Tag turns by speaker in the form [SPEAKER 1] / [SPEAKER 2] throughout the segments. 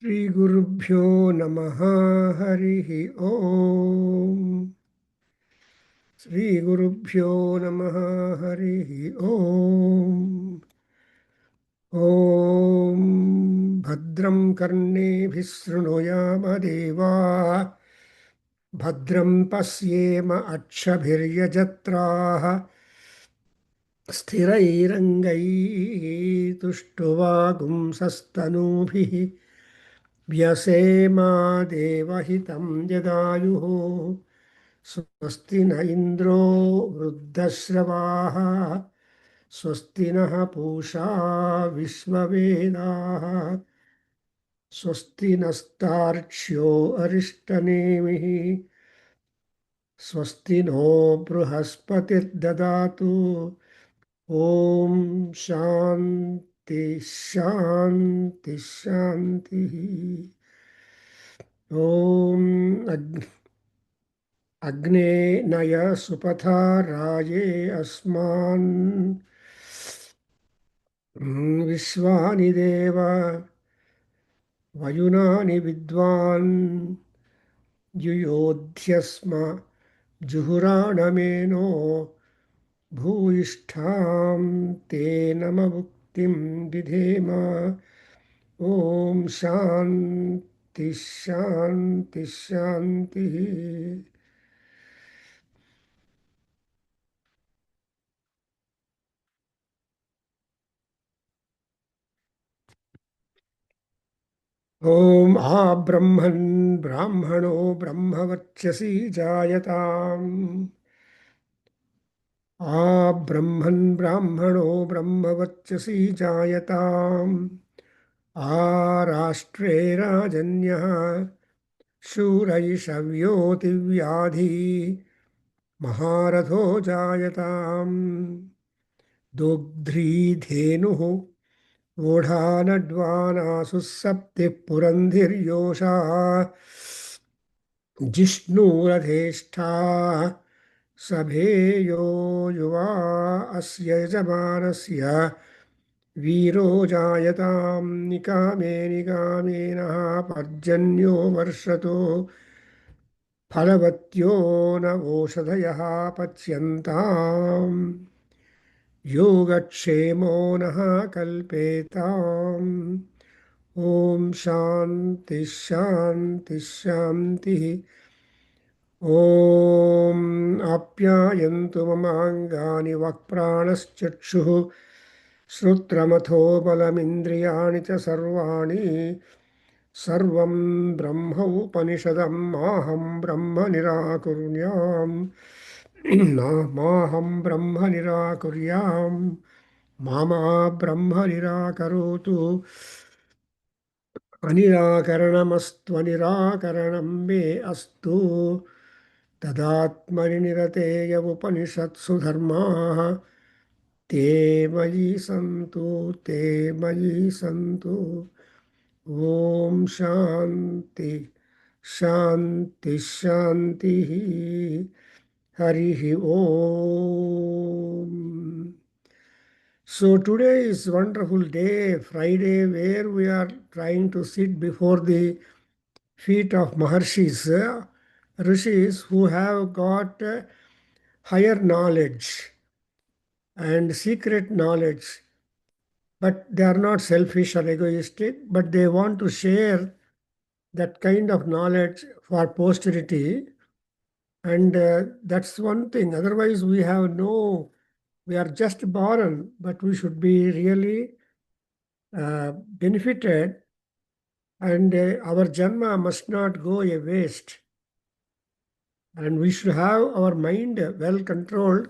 [SPEAKER 1] श्रीगुरुभ्यो नमः। हरिः ओम्। श्रीगुरुभ्यो नमः। हरिः ओम्। ॐ भद्रं कर्णेभिः शृणुयाम देवाः, भद्रं पश्येम अक्षभिर्यजत्राः, स्थिरैरङ्गैस्तुष्टुवागुंसस्तनूभिः व्यसेमा देवहितं यदायुः। स्वस्ति न इन्द्रो वृद्धश्रवाः, स्वस्ति नः पूषा विश्ववेदाः, स्वस्ति नस्तार्क्ष्यो अरिष्टनेमिः, स्वस्ति नो बृहस्पतिर्ददातु। ॐ शान्ति शान्ति शान्तिः। ॐ अग्ने नय सुपथा राये अस्मान् विश्वानि देव वयुनानि विद्वान् युयोध्यस्म जुहुराणमेनो भूयिष्ठां तेनमभुक्तिं विधेम। ॐ शान्ति शान्ति शान्तिः। ॐ आ ब्रह्मन् ब्राह्मणो ब्रह्मवर्चसि जायताम्। आ ब्रह्मन् ब्राह्मणो ब्रह्मवर्चसि जायताम्। आ राष्ट्रे राजन्यः शूरैषव्योतिव्याधी महारथो जायताम्। दोग्ध्री धेनुः वोढानड्वानासुः सप्तिः पुरन्धिर्योषा जिष्णुरथेष्ठा सभेयो युवा अस्य यजमानस्य वीरो जायतां। निकामे निकामेनः पर्जन्यो वर्षतो फलवत्यो न ओषधयः पच्यन्ताम्। योगक्षेमो नः कल्पेताम्। ॐ शान्ति शान्ति शान्तिः। ॐ आप्यायन्तु ममाङ्गानि वक्प्राणश्चक्षुः श्रोत्रमथो बलमिन्द्रियाणि च सर्वाणि। सर्वं ब्रह्म उपनिषदं माहं ब्रह्म निराकुर्याम्। माहं ब्रह्म निराकुर्याम्। मामा ब्रह्म निराकरोतु। अनिराकरणमस्त्वनिराकरणं मे अस्तु। तदात्मनि निरतेय उपनिषत्सु धर्माः ते मयि सन्तु ते मयि सन्तु। ॐ शान्ति शान्ति शान्तिः। हरिः ॐ। So today is wonderful day, Friday, where we are trying to sit before the feet of Maharshis, Rishis who have got higher knowledge and secret knowledge, but they are not selfish or egoistic, but they want to share that kind of knowledge for posterity. And that's one thing. Otherwise, we are just born, but we should be really benefited, and our janma must not go a waste. And we should have our mind well controlled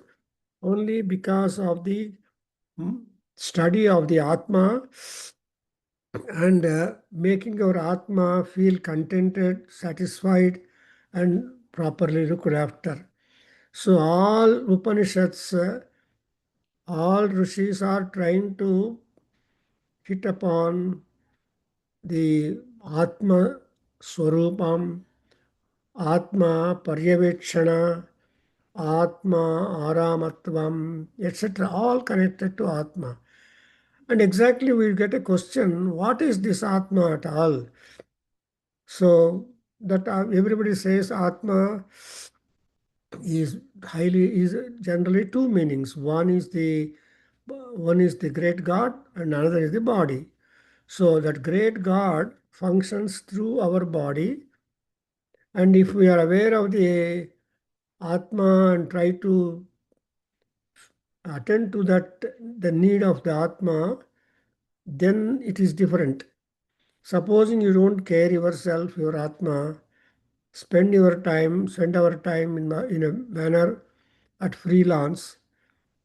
[SPEAKER 1] only because of the study of the Atma, and making our Atma feel contented, satisfied, and properly looked after. So all Upanishads, all Rishis are trying to hit upon the Atma Swarupam, Atma Paryavekshana, Atma Aramatvam, etc., all connected to Atma. And exactly we get a question, what is this Atma at all? So that everybody says Atma is is generally two meanings. One is the great God and another is the body. So that great God functions through our body, and if we are aware of the Atma and try to attend to that the need of the Atma, then it is different. Supposing you don't care yourself, your Atma, spend our time in a manner at freelance,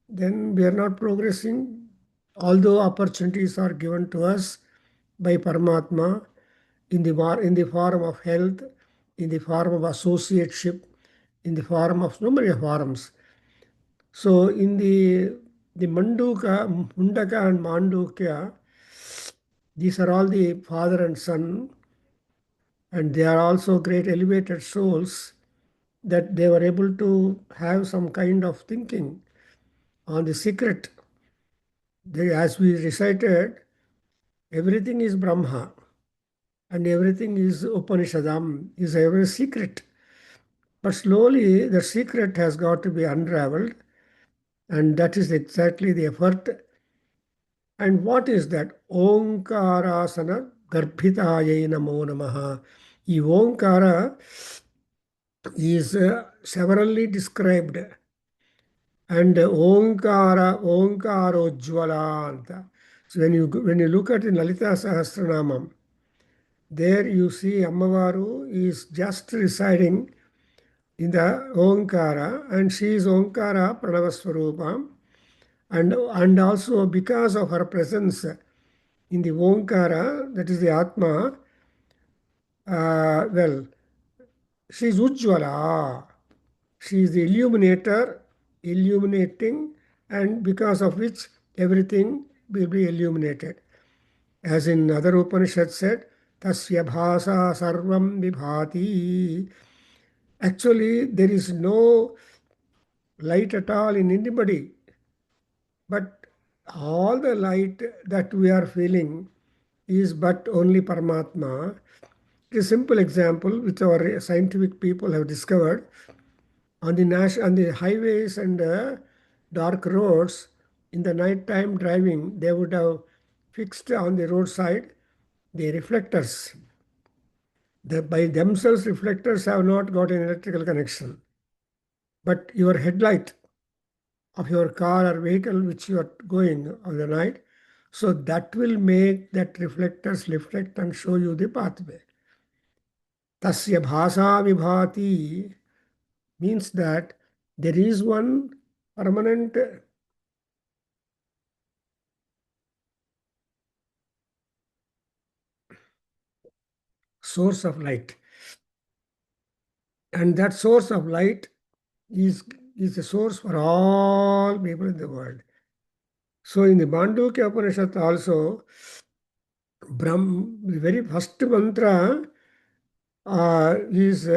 [SPEAKER 1] then we are not progressing. Although opportunities are given to us by Paramatma in the form of health, in the form of associateship, in the form of so many forms. So in the Mundaka and Mandukya, these are all the father and son, and they are also great elevated souls that they were able to have some kind of thinking on the secret. As we recited, everything is Brahma and everything is Upanishadam, is every secret. But slowly the secret has got to be unraveled, and that is exactly the effort. And what is that? Omkarasana Garbhitayai Namo Namaha. The Omkara is severally described, and Omkarojjvala anta. So when you look at the Lalita Sahasranamam, there you see Ammavaru is just residing in the Omkara, and she is Omkara Pranavaswarupa, and also because of her presence in the Omkara, that is the Atma, well, she is Ujjvala. She is the illuminator, illuminating, and because of which everything will be illuminated. As in other Upanishads said, Tasya bhasa sarvam vibhati. Actually, there is no light at all in anybody, but all the light that we are feeling is but only Paramatma. A simple example which our scientific people have discovered on the highways and dark roads in the night time driving, they would have fixed on the roadside the reflectors. By themselves, reflectors have not got an electrical connection, but your headlight of your car or vehicle which you are going on the night, so that will make that reflectors reflect and show you the pathway. Tasya bhasa vibhati means that there is one permanent source of light, and that source of light is is a source for all people in the world. So in the Mandukya Upanishad also, the very first mantra is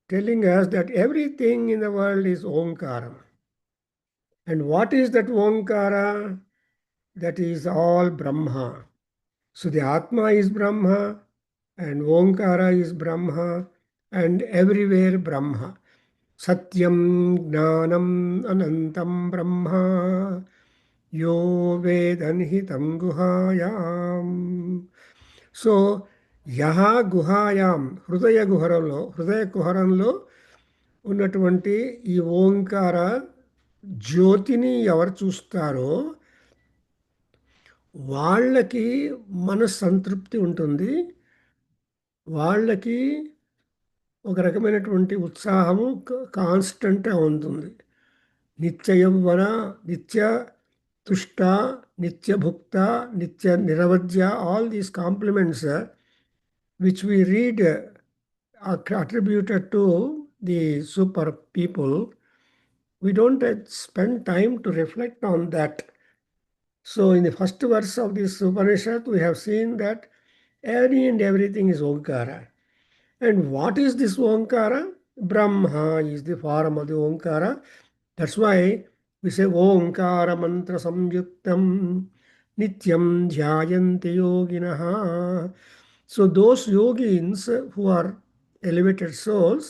[SPEAKER 1] telling us that everything in the world is Omkara. And what is that Omkara? That is all Brahma. So the Atma is Brahma, and Omkara is Brahma, and everywhere Brahma. Satyam Gnanam Anantam Brahma Yo Vedanhitam Guhayam. So Yaha Guhayam, హృదయ కుహరంలో ఉన్నటువంటి ఈ ఓంకార జ్యోతిని ఎవరు చూస్తారో వాళ్ళకి మనస్సంతృప్తి ఉంటుంది. వాళ్ళకి ఒక రకమైనటువంటి ఉత్సాహము కాన్స్టెంట్గా ఉంటుంది. నిత్య యౌవన, నిత్య తుష్ట, నిత్య భుక్త, నిత్య నిరవధ్య, all these compliments which we read are attributed to the super people, we don't spend time to reflect on that. So in the first verse of this Upanishad, we have seen that any and everything is Omkara. And what is this Omkara? Brahma is the form of the Omkara. That's why we say Omkara mantra samyuktam nityam dhyayanti yoginaha. So those yogins who are elevated souls,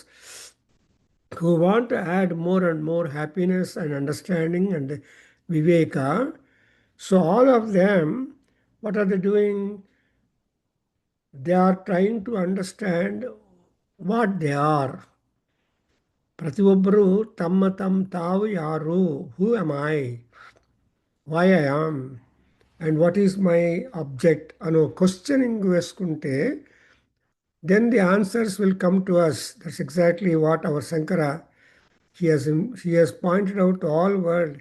[SPEAKER 1] who want to add more and more happiness and understanding and viveka, so all of them, what are they doing? They are trying to understand what they are. ಪ್ರತಿಯೊಬ್ಬರು ತಮ್ಮ ತಾವು ಯಾರು, ಹೂ am I, why I am, and what is my object ಅನ್ನೋ questioning ವೇಸ್ಕೊಂటే then the answers will come to us. That's exactly what our Sankara, he has pointed out to all world.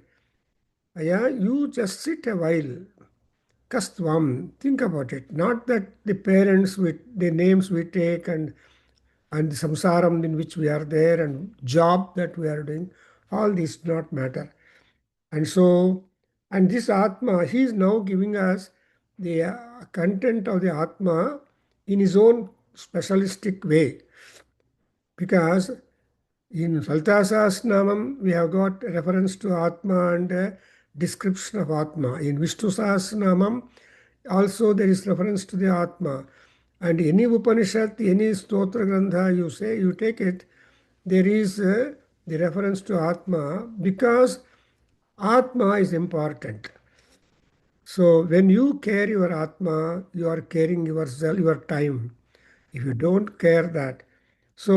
[SPEAKER 1] Yeah, you just sit a while. Kastvam, think about it. Not that the parents with the names we take and the samsaram in which we are there and job that we are doing, all these do not matter. And so, and this Atma, he is now giving us the content of the Atma in his own specialistic way. Because in Lalita Sahasranamam, we have got reference to Atma and description of Atma. In Vishnu Sahasranamam, also there is reference to the Atma. And any Upanishad, any Stotra Grantha you say, you take it, there is the reference to Atma because Atma is important. So when you care your Atma, you are caring yourself, your time. If you don't care that. So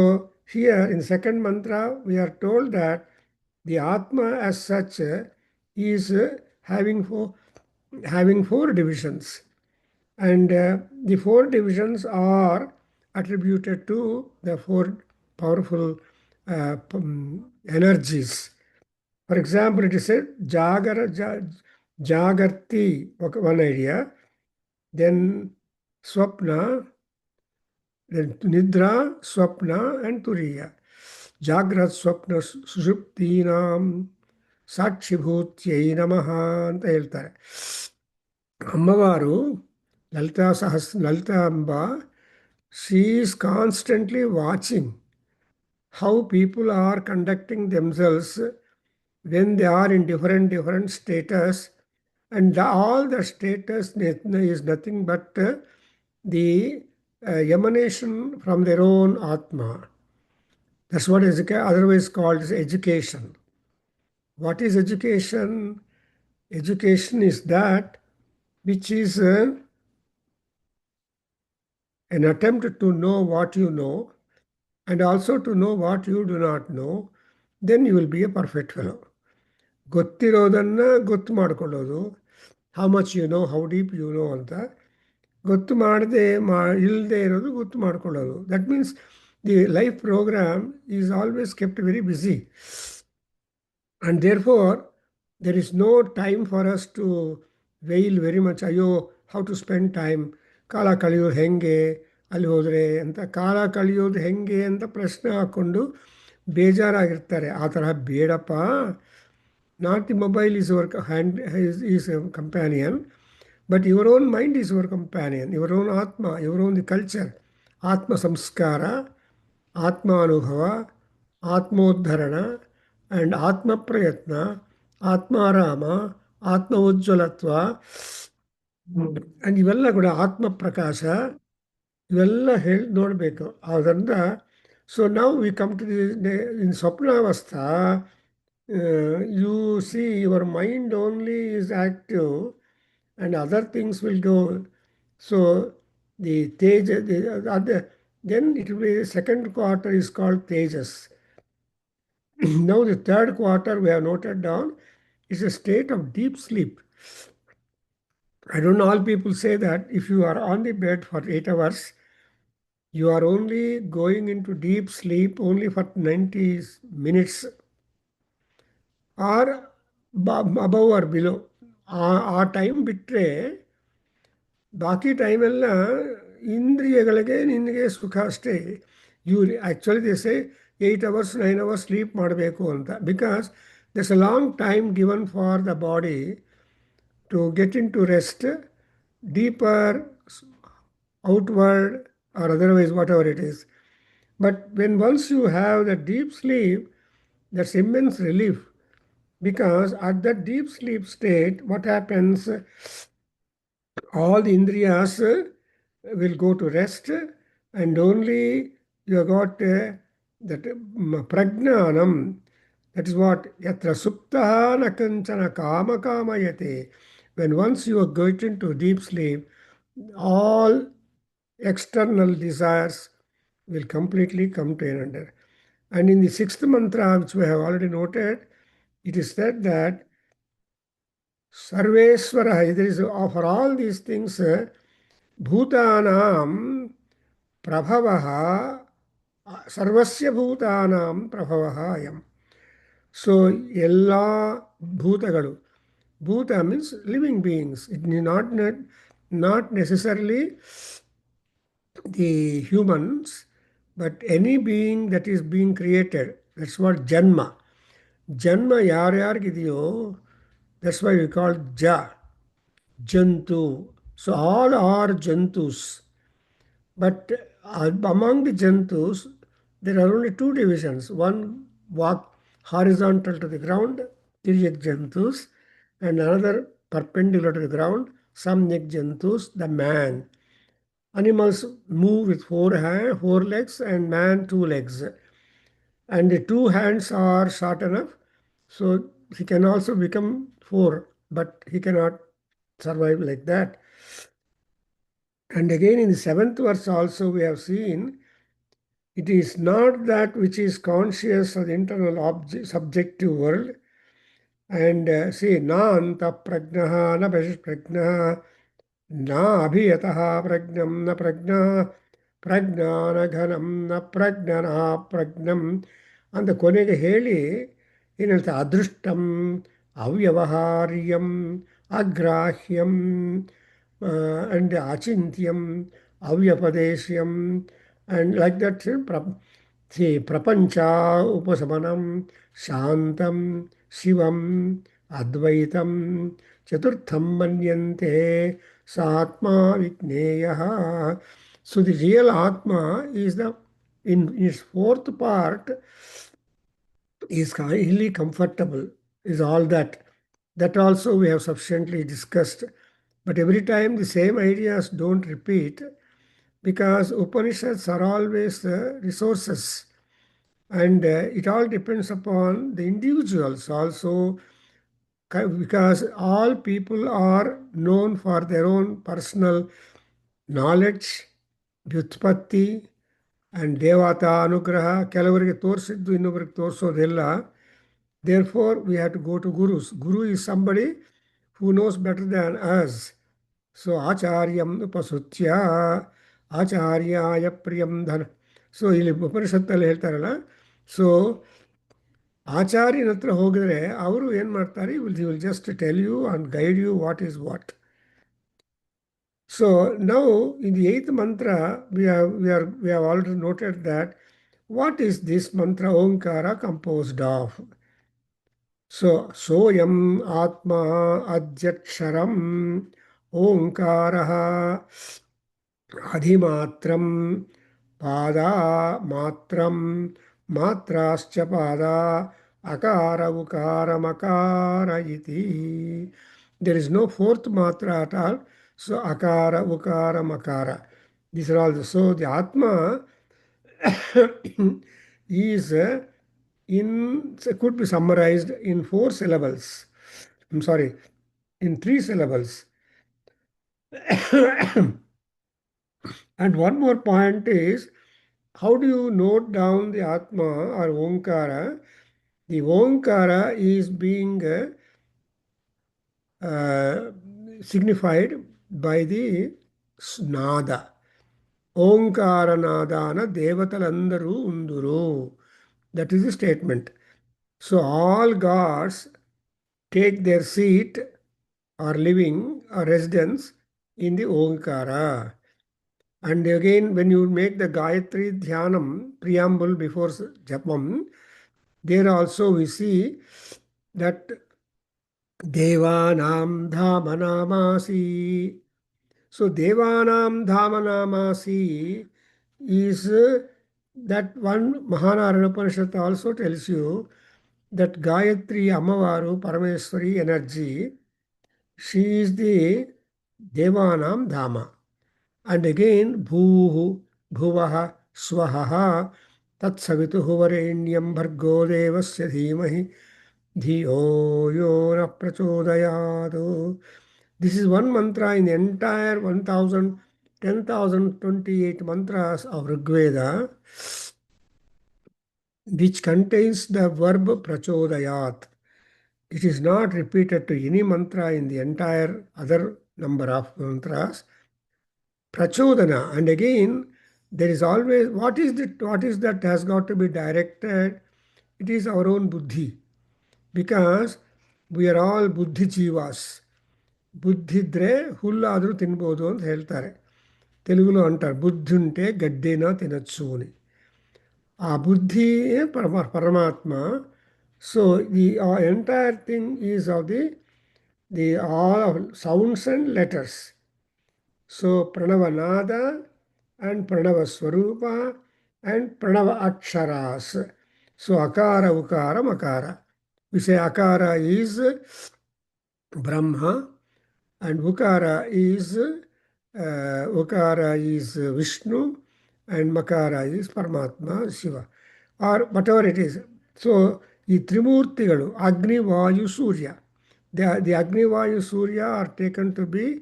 [SPEAKER 1] here in second mantra, we are told that the Atma as such is having four divisions. And the four divisions are attributed to the four powerful energies. For example, it is said Jagarti, one idea, then Swapna, then Nidra, Swapna, and Turiya. Jagrat Swapna Sushuptinam Sakshibhutyai Namaha ಅಂತ ಹೇಳ್ತಾರೆ. ಅಮ್ಮವಾರು Lalitabamba, she is constantly watching how people are conducting themselves when they are in different status, and all the status is nothing but the emanation from their own Atma. That's what is otherwise called as education. What is education? Education is that which is an attempt to know what you know and also to know what you do not know, then you will be a perfect fellow. ಗೊತ್ತಿರೋದನ್ನು ಗೊತ್ತು ಮಾಡ್ಕೊಳ್ಳೋದು, how much you know, how deep you know ಅಂತ. ಗೊತ್ತು ಇಲ್ಲದೆ ಇರೋದು ಗೊತ್ತು ಮಾಡ್ಕೊಳ್ಳೋದು. That means the life program is always kept very busy. And therefore there is no time for us to wail very much, ಅಯ್ಯೋ how to spend time, ಕಾಲ ಕಳೆಯೋದು ಹೆಂಗೆ ಅಲ್ಲಿ ಹೋದರೆ ಅಂತ. ಕಾಲ ಕಳೆಯೋದು ಹೆಂಗೆ ಅಂತ ಪ್ರಶ್ನೆ ಹಾಕ್ಕೊಂಡು ಬೇಜಾರಾಗಿರ್ತಾರೆ. ಆ ಥರ ಬೇಡಪ್ಪ. Not the mobile is your is A companion, but your own mind is your companion, your own ಆತ್ಮ, ಯುವರ್ ಓನ್ ದಿ ಕಲ್ಚರ್. ಆತ್ಮ ಸಂಸ್ಕಾರ, ಆತ್ಮಾನುಭವ, ಆತ್ಮೋದ್ಧರಣ ಆ್ಯಂಡ್ ಆತ್ಮ ಪ್ರಯತ್ನ, ಆತ್ಮಾರಾಮ, ಆತ್ಮ ಉಜ್ವಲತ್ವ ಆ್ಯಂಡ್ ಇವೆಲ್ಲ ಕೂಡ ಆತ್ಮ ಪ್ರಕಾಶ, ಇವೆಲ್ಲ ನೋಡಬೇಕು. ಆದ್ದರಿಂದ ಸೊ ನಾವು ವಿ ಕಮ್ ಟು ಇನ್ ಸ್ವಪ್ನಾವಸ್ಥಾ, you see your mind only is active and other things will go. So the Tejas, then it will be the second quarter is called Tejas. Now the third quarter we have noted down is a state of deep sleep. I don't know, all people say that if you are on the bed for 8 hours, you are only going into deep sleep only for 90 minutes or above or below. ಆ time ಬಿಟ್ಟರೆ ಬಾಕಿ ಟೈಮೆಲ್ಲ ಇಂದ್ರಿಯಗಳಿಗೆ ನಿನಗೆ ಸುಖ ಅಷ್ಟೇ. Actually ದೇಸೆ 8 hours 9 hours sleep ಮಾಡಬೇಕು ಅಂತ, because there's a long time given for the body to get into rest, deeper, outward or otherwise whatever it is. But when once you have the deep sleep, that's immense relief. Because at that deep sleep state, what happens? all the indriyas will go to rest, and only you have got that prajnanam. That is what yatra suptaha na kanchana kama kamayate. When once you are going into deep sleep, all external desires will completely come to an end. And in the sixth mantra, which we have already noted, it is said that Sarveswara, there is for all these things, Bhutanam Prabhavaha, Sarvasya Bhutanam Prabhavaha ayam. So, Ella Bhutagalu. Bhuta means living beings. It is not necessarily the humans, but any being that is being created. That's what Janma. Janma yaryargidiyo. That's why we call Ja, Jantu. So all are Jantus. But among the Jantus, there are only two divisions. One walk horizontal to the ground, Tiryak Jantus, and another perpendicular to the ground, Samyak Jantus, the man. Animals move with four legs, and man 2 legs. And the two hands are short enough, so he can also become four, but he cannot survive like that. And again, in the seventh verse, also we have seen it is not that which is conscious of the internal subjective world. And see, na anta prajnaha, na prajnaha, na abhiyataha prajnam, na prajna, ಪ್ರಜ್ಞಾನಘನಂ ನ ಪ್ರಜ್ಞನ ಪ್ರಜ್ಞಂ ಅಂತ ಕೊನೆಗೆ ಹೇಳಿ ಏನು ಹೇಳ್ತಾರೆ ಅದೃಷ್ಟಂ ಅವ್ಯವಹಾರ್ಯಂ ಅಗ್ರಾಹ್ಯಂ and ಅಚಿಂತ್ಯಂ ಅವ್ಯಪದೇಶ್ಯಂ and like that ಪ್ರಪಂಚ ಉಪಶಮನಂ ಶಾಂತಂ ಶಿವಂ ಅದ್ವೈತಂ ಚತುರ್ಥಂ ಮನ್ಯಂತೆ ಸ ಆತ್ಮ ವಿಜ್ಞೇಯ. So the real Atma is in its fourth part is highly comfortable, is all that. That also we have sufficiently discussed. But every time the same ideas don't repeat because Upanishads are always resources. And it all depends upon the individuals also, because all people are known for their own personal knowledge, ವ್ಯುತ್ಪತ್ತಿ and ದೇವತಾ ಅನುಗ್ರಹ. ಕೆಲವರಿಗೆ ತೋರಿಸಿದ್ದು ಇನ್ನೊಬ್ಬರಿಗೆ ತೋರಿಸೋದಿಲ್ಲ. Therefore we have to go to gurus. Guru is somebody who knows better than us. So ಆಚಾರ್ಯಂ ಉಪಸುತ್ಯ ಆಚಾರ್ಯಾಯ ಪ್ರಿಯಂ ಧನ. ಸೊ ಇಲ್ಲಿ ಉಪನಿಷತ್ತಲ್ಲಿ ಹೇಳ್ತಾರಲ್ಲ, ಸೊ ಆಚಾರ್ಯನ ಹತ್ರ ಹೋಗಿದ್ರೆ ಅವರು ಏನು ಮಾಡ್ತಾರೆ, will just tell you and guide you what is what. So now in the eighth mantra, we have already noted that what is this mantra Omkara composed of. So Soyam Atma Adjaksharam Omkaraha Adhimatram Pada Matram Matrascha Pada Akara Ukara Makara iti. There is no fourth matra at all. So akara, ukara, makara. These are all. So the Atma is could be summarized in 4 syllables. I'm sorry, in 3 syllables. And one more point is, how do you note down the Atma or Omkara? The Omkara is being signified by the nada. ఓంకారనాదాన దేవతలందరూ ఉందురు. That is the statement. So all gods take their seat or living or residence in the Omkara. And again, when you make the Gayatri Dhyanam preamble before Japam, there also we see that Devanam Dhamanamasi. So Devanam Dhamanamasi is that one. Mahanarana Upanishad also tells you that Gayatri Amavaru Parameswari energy, she is the Devanam Dhama. And again, Bhuhu, Bhuvaha, Swaha, Tatsavituhu Varenyam Bhargo Devasya Dhimahi, Dhiyo Yo Na Prachodayadu. This is one mantra in the entire 1000, 10,028 mantras of Rigveda, which contains the verb Prachodayat. It is not repeated to any mantra in the entire other number of mantras. Prachodana. And again, there is always what is that has got to be directed? It is our own buddhi. Because we are all buddhi jivas. ಬುದ್ಧಿದ್ರೆ ಹುಲ್ಲಾದರೂ ತಿನ್ಬೋದು ಅಂತ ಹೇಳ್ತಾರೆ. తెలుగులో అంటారు బుద్ధి ఉంటే గడ్డైనా తినచ్చు అని. ఆ బుద్ధి పరమాత్మ. So the entire thing is of the all of sounds and letters. So ప్రణవనాద and Pranava Swarupa and Pranava Aksharas. So Akara, Ukara, Makara. We say Akara is Brahma and Ukara is Vishnu and Makara is Paramatma, Shiva. Or whatever it is. So ಈ ತ್ರಿಮೂರ್ತಿಗಳು ಅಗ್ನಿ ವಾಯು ಸೂರ್ಯ. The Agni Vayu Surya are taken to be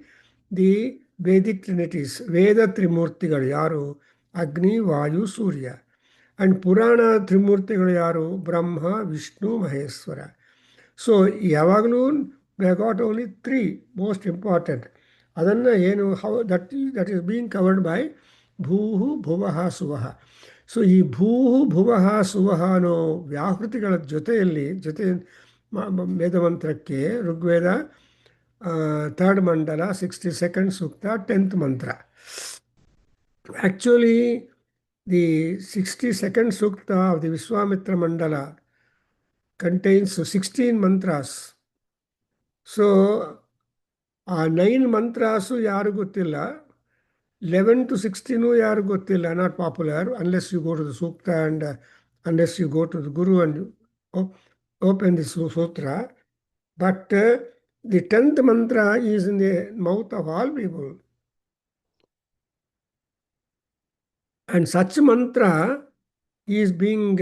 [SPEAKER 1] the Vedic trinities. Veda Trimurtigalu yaru? Agni, Vayu, Surya. And Purana Trimurtigalu yaru? Brahma, Vishnu, Maheshwara. So ಯಾವಾಗಲೂ we have got only three most important. ಅದನ್ನು ಏನು how that is being covered by ಭೂಹು ಭುವಃ ಸುವಃ. So ಈ ಭೂಹು ಭುವಃ ಸುವಃ ಅನ್ನೋ ವ್ಯಾಹೃತಿಗಳ ಜೊತೆ ವೇದಮಂತ್ರಕ್ಕೆ ಋಗ್ವೇದ third mandala, 62nd sukta, 10th mantra. Actually, the 62nd sukta of the Vishwamitra mandala contains 16 mantras. So, 9 mantras yaru gottilla, 11 to 16 yaru gottilla, not popular unless you go to the sukta and unless you go to the guru and open the sutra. But the 10th mantra is in the mouth of all people. And such mantra is being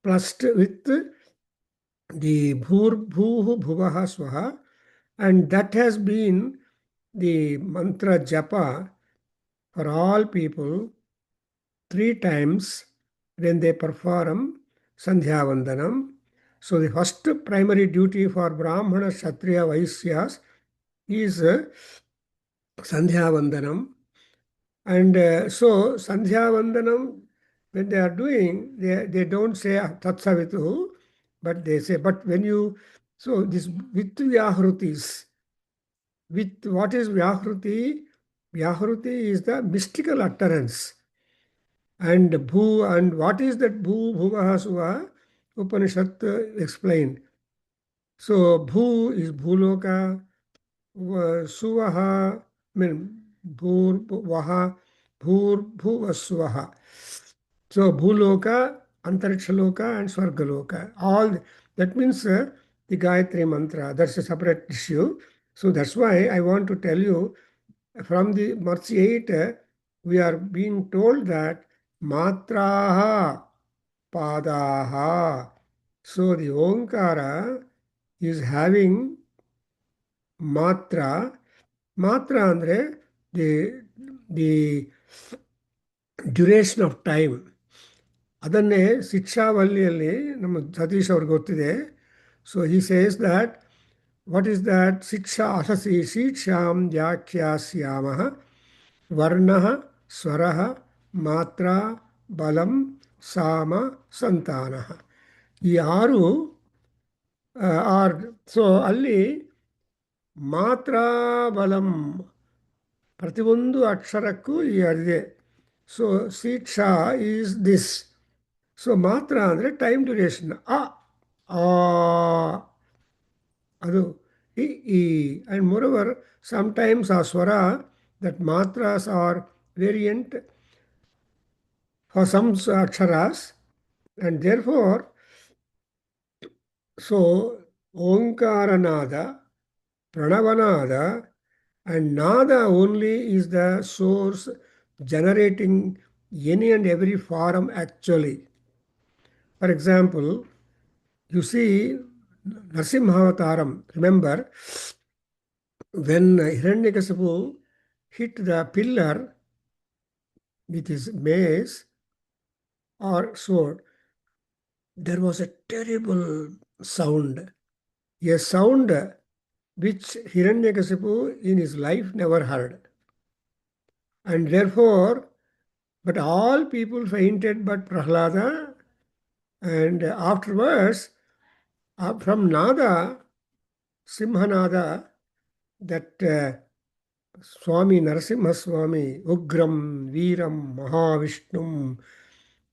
[SPEAKER 1] plussed with the Bhur Bhuhu Bhuvaha Swaha, and that has been the mantra japa for all people 3 times when they perform Sandhya Vandanam. So the first primary duty for Brahmana, Kshatriya, Vaisyas is Sandhya Vandanam. And so Sandhya Vandanam, when they are doing, they don't say Tatsavituhu, but they say, but when you, so this with Vyahrutis, with what is Vyahruti? Vyahruti is the mystical utterance. And Bhu, and what is that Bhu, Bhuvaha, Suva? Upanishad explained. So Bhu is Bhuloka, Suvaha, I mean, Bhurvaha, Bhuvasvaha. So Bhuloka, Antarikshaloka, and Swargaloka. All that means the Gayatri mantra. That's a separate issue. So that's why I want to tell you from the Mercy 8, we are being told that Matraha Padaha. So the Omkara is having Matra. Matra andre the duration of time. ಅದನ್ನೇ ಶಿಕ್ಷಾವಲ್ಲಿಯಲ್ಲಿ ನಮ್ಮ ಸತೀಶ್ ಅವ್ರಿಗೆ ಗೊತ್ತಿದೆ. So he says that what is that ಶಿಕ್ಷಾ ಅಸಸಿ ಶಿಕ್ಷಾಂ ವ್ಯಾಖ್ಯಾಸ್ಯಾಮ ವರ್ಣ ಸ್ವರ ಮಾತ್ರ ಬಲಂ ಸಾಮ ಸಂತಾನ. ಈ 6 ಆರ್. ಸೊ ಅಲ್ಲಿ ಮಾತ್ರ ಬಲಂ ಪ್ರತಿಯೊಂದು ಅಕ್ಷರಕ್ಕೂ ಈ ಅರಿದೆ. ಸೊ ಶಿಕ್ಷಾ ಈಸ್ ದಿಸ್. ಸೊ ಮಾತ್ರ ಅಂದರೆ ಟೈಮ್ ಡ್ಯೂರೇಷನ್. ಅದು ಈ ಆ್ಯಂಡ್ ಮೋರೋವರ್ ಸಮ್ಟೈಮ್ಸ್ ಆ ಸ್ವರ ದಟ್ ಮಾತ್ರಾಸ್ ಆರ್ ವೇರಿಯಂಟ್ ಫಾರ್ ಸಮ್ ಅಕ್ಷರಾಸ್ ಆ್ಯಂಡ್ ದೇರ್ ಫೋರ್ ಸೊ ಓಂಕಾರನಾದ, ಪ್ರಣವನಾದ And Nada only is the source generating any and every form actually. For example, you see Narsimhavataram. Remember, when Hiranyakasipu hit the pillar with his mace or sword, there was a terrible sound. A sound which Hiranyakasipu in his life never heard. And therefore, but all people fainted but Prahlada, and afterwards, from Nada, Simhanada, that Swami Narasimha Swami, Ugram, Veeram, Mahavishnum,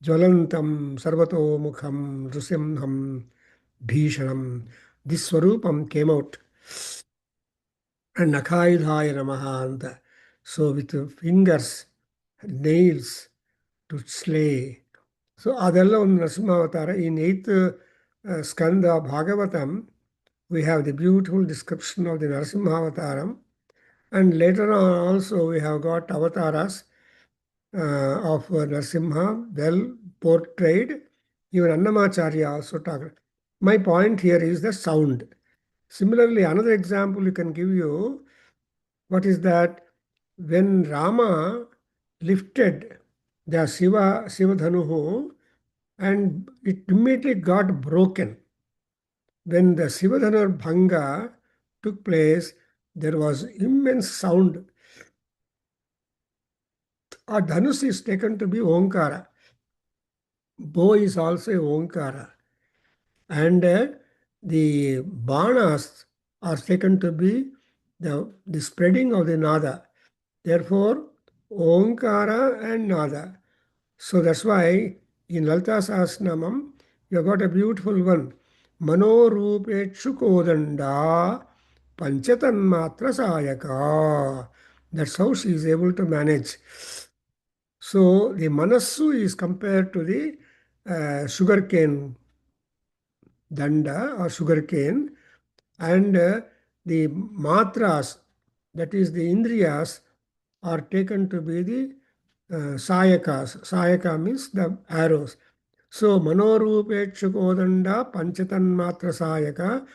[SPEAKER 1] Jwalantam, Sarvatomukham, Nrusimham, Bhishanam, this Swarupam came out. And Nakayudhaya Namaha Anta. So with fingers, nails to slay. So adella ಒಂದು ನರಸಿಂಹಾವತಾರ. In 8th skanda of Bhagavatam, we have the beautiful description of the Narasimhavataram. And later on also we have got avatars of Narasimha, well portrayed. Even Annamacharya also talked. My point here is the sound. Similarly, another example you can give you, what is that? When Rama lifted the Sivadhanuhu, and it immediately got broken. When the Sivadhanar Bhanga took place, there was immense sound. Our Dhanus is taken to be Omkara. Bow is also a Omkara. And the Banas are taken to be the spreading of the Nada. Therefore, Omkara and Nada. So that's why in Lalita Sahasranamam, you have got a beautiful one. Manorupechu Kodanda Panchatanmatra Sayaka. That's how she is able to manage. So the Manassu is compared to the sugarcane danda or sugarcane, and the matras, that is the indriyas, are taken to be the sayakas. Sayaka means the arrows. So Manorupekshukodanda Panchatanmatra Sayaka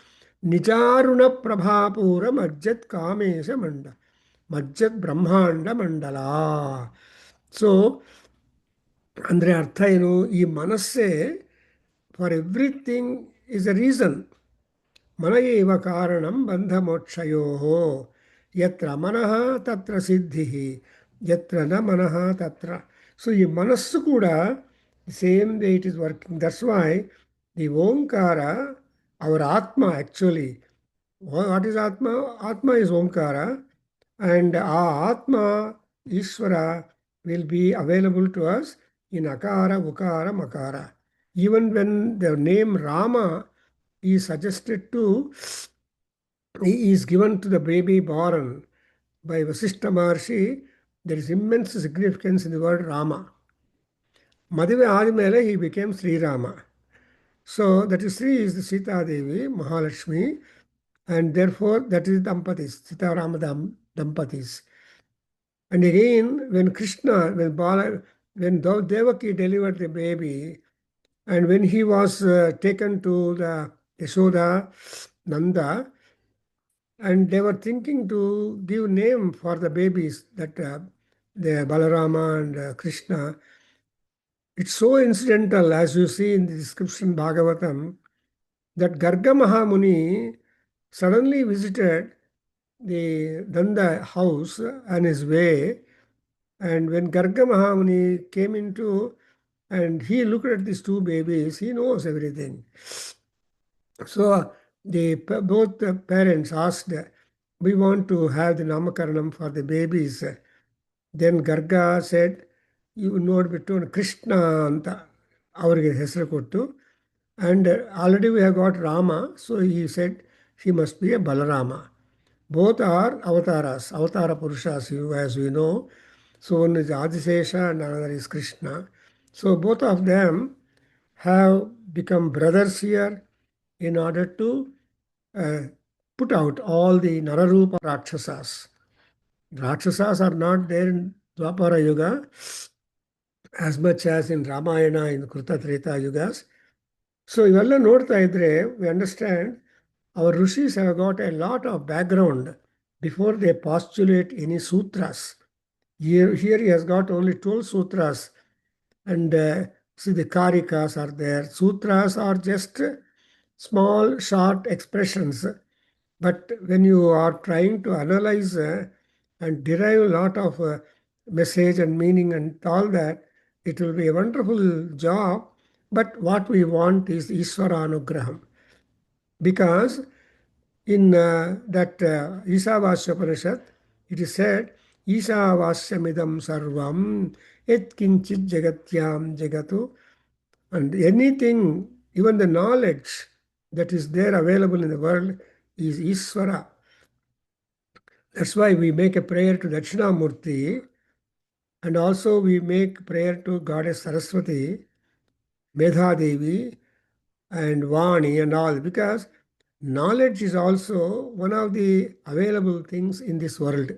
[SPEAKER 1] Nicharuna Prabhapura Majjat Kamesha Manda Majjat Brahmanda Mandala. So ಅಂದ್ರೆ ಅರ್ಥ ಏನು? ಈ ಮನಸ್ಸೇ for everything is a reason. ಮನಯೇವ ಕಾರಣಂ ಬಂಧ ಮೋಕ್ಷಯೋ. ಯತ್ರ ಮನಃ ತತ್ರ ಸಿದ್ಧಿ, ಯತ್ರ ನ ಮನಃ ತತ್ರ. ಸೊ ಈ ಮನಸ್ಸು ಕೂಡ same way it is working. That's why the ಓಂಕಾರ, ಅವರ ಆತ್ಮ ಆ್ಯಕ್ಚುಲಿ, ವಾಟ್ ಈಸ್ ಆತ್ಮ? ಆತ್ಮ ಈಸ್ ಓಂಕಾರ. ಆ್ಯಂಡ್ ಆ ಆತ್ಮ Ishwara will be available to us in Akara, Ukara, Makara. Even when the name Rama is suggested to, is given to the baby born by Vasishtha Maharshi, there is immense significance in the word Rama. Madhave Adimele, he became Sri Rama. So that is Sri is the Sita Devi, Mahalakshmi, and therefore that is Dampatis, Sita Rama Dampatis. And again, when Krishna, when Devaki delivered the baby, and when he was taken to the Yashoda, Nanda, and they were thinking to give name for the babies, that the Balarama and Krishna. It's so incidental, as you see in the description Bhagavatam, that Garga Mahamuni suddenly visited the Nanda house on his way. And when Garga Mahamuni came into, and he looked at these two babies, he knows everything. So both the parents asked, we want to have the Namakaranam for the babies. Then Garga said, you know between Krishna anta avrige hesaru kottu, and already we have got Rama, so he said he must be a Balarama. Both are avatars, avatara purushas, as we know. So one is Adisesha and another is Krishna. So both of them have become brothers here in order to put out all the Nararupa Rakshasas. Rakshasas are not there in Dwapara Yuga as much as in Ramayana, in Kruta Treta Yugas. So ಇವೆಲ್ಲ ನೋಡ್ತಾ ಇದ್ರೆ we understand our rishis have got a lot of background before they postulate any sutras. Here he has got only 12 sutras, and see the karikas are there. Sutras are just small, short expressions. But when you are trying to analyze and derive a lot of message and meaning and all that, it will be a wonderful job. But what we want is Ishvara Anugraham. Because in that Isavasya Upanishad, it is said, Isavasyamidam sarvam et kinchit jagatyam jagatu. And anything, even the knowledge that is there available in the world is Ishvara. That's why we make a prayer to Dakshinamurti, and also we make prayer to Goddess Saraswati, Medhadevi, and Vani and all, because knowledge is also one of the available things in this world.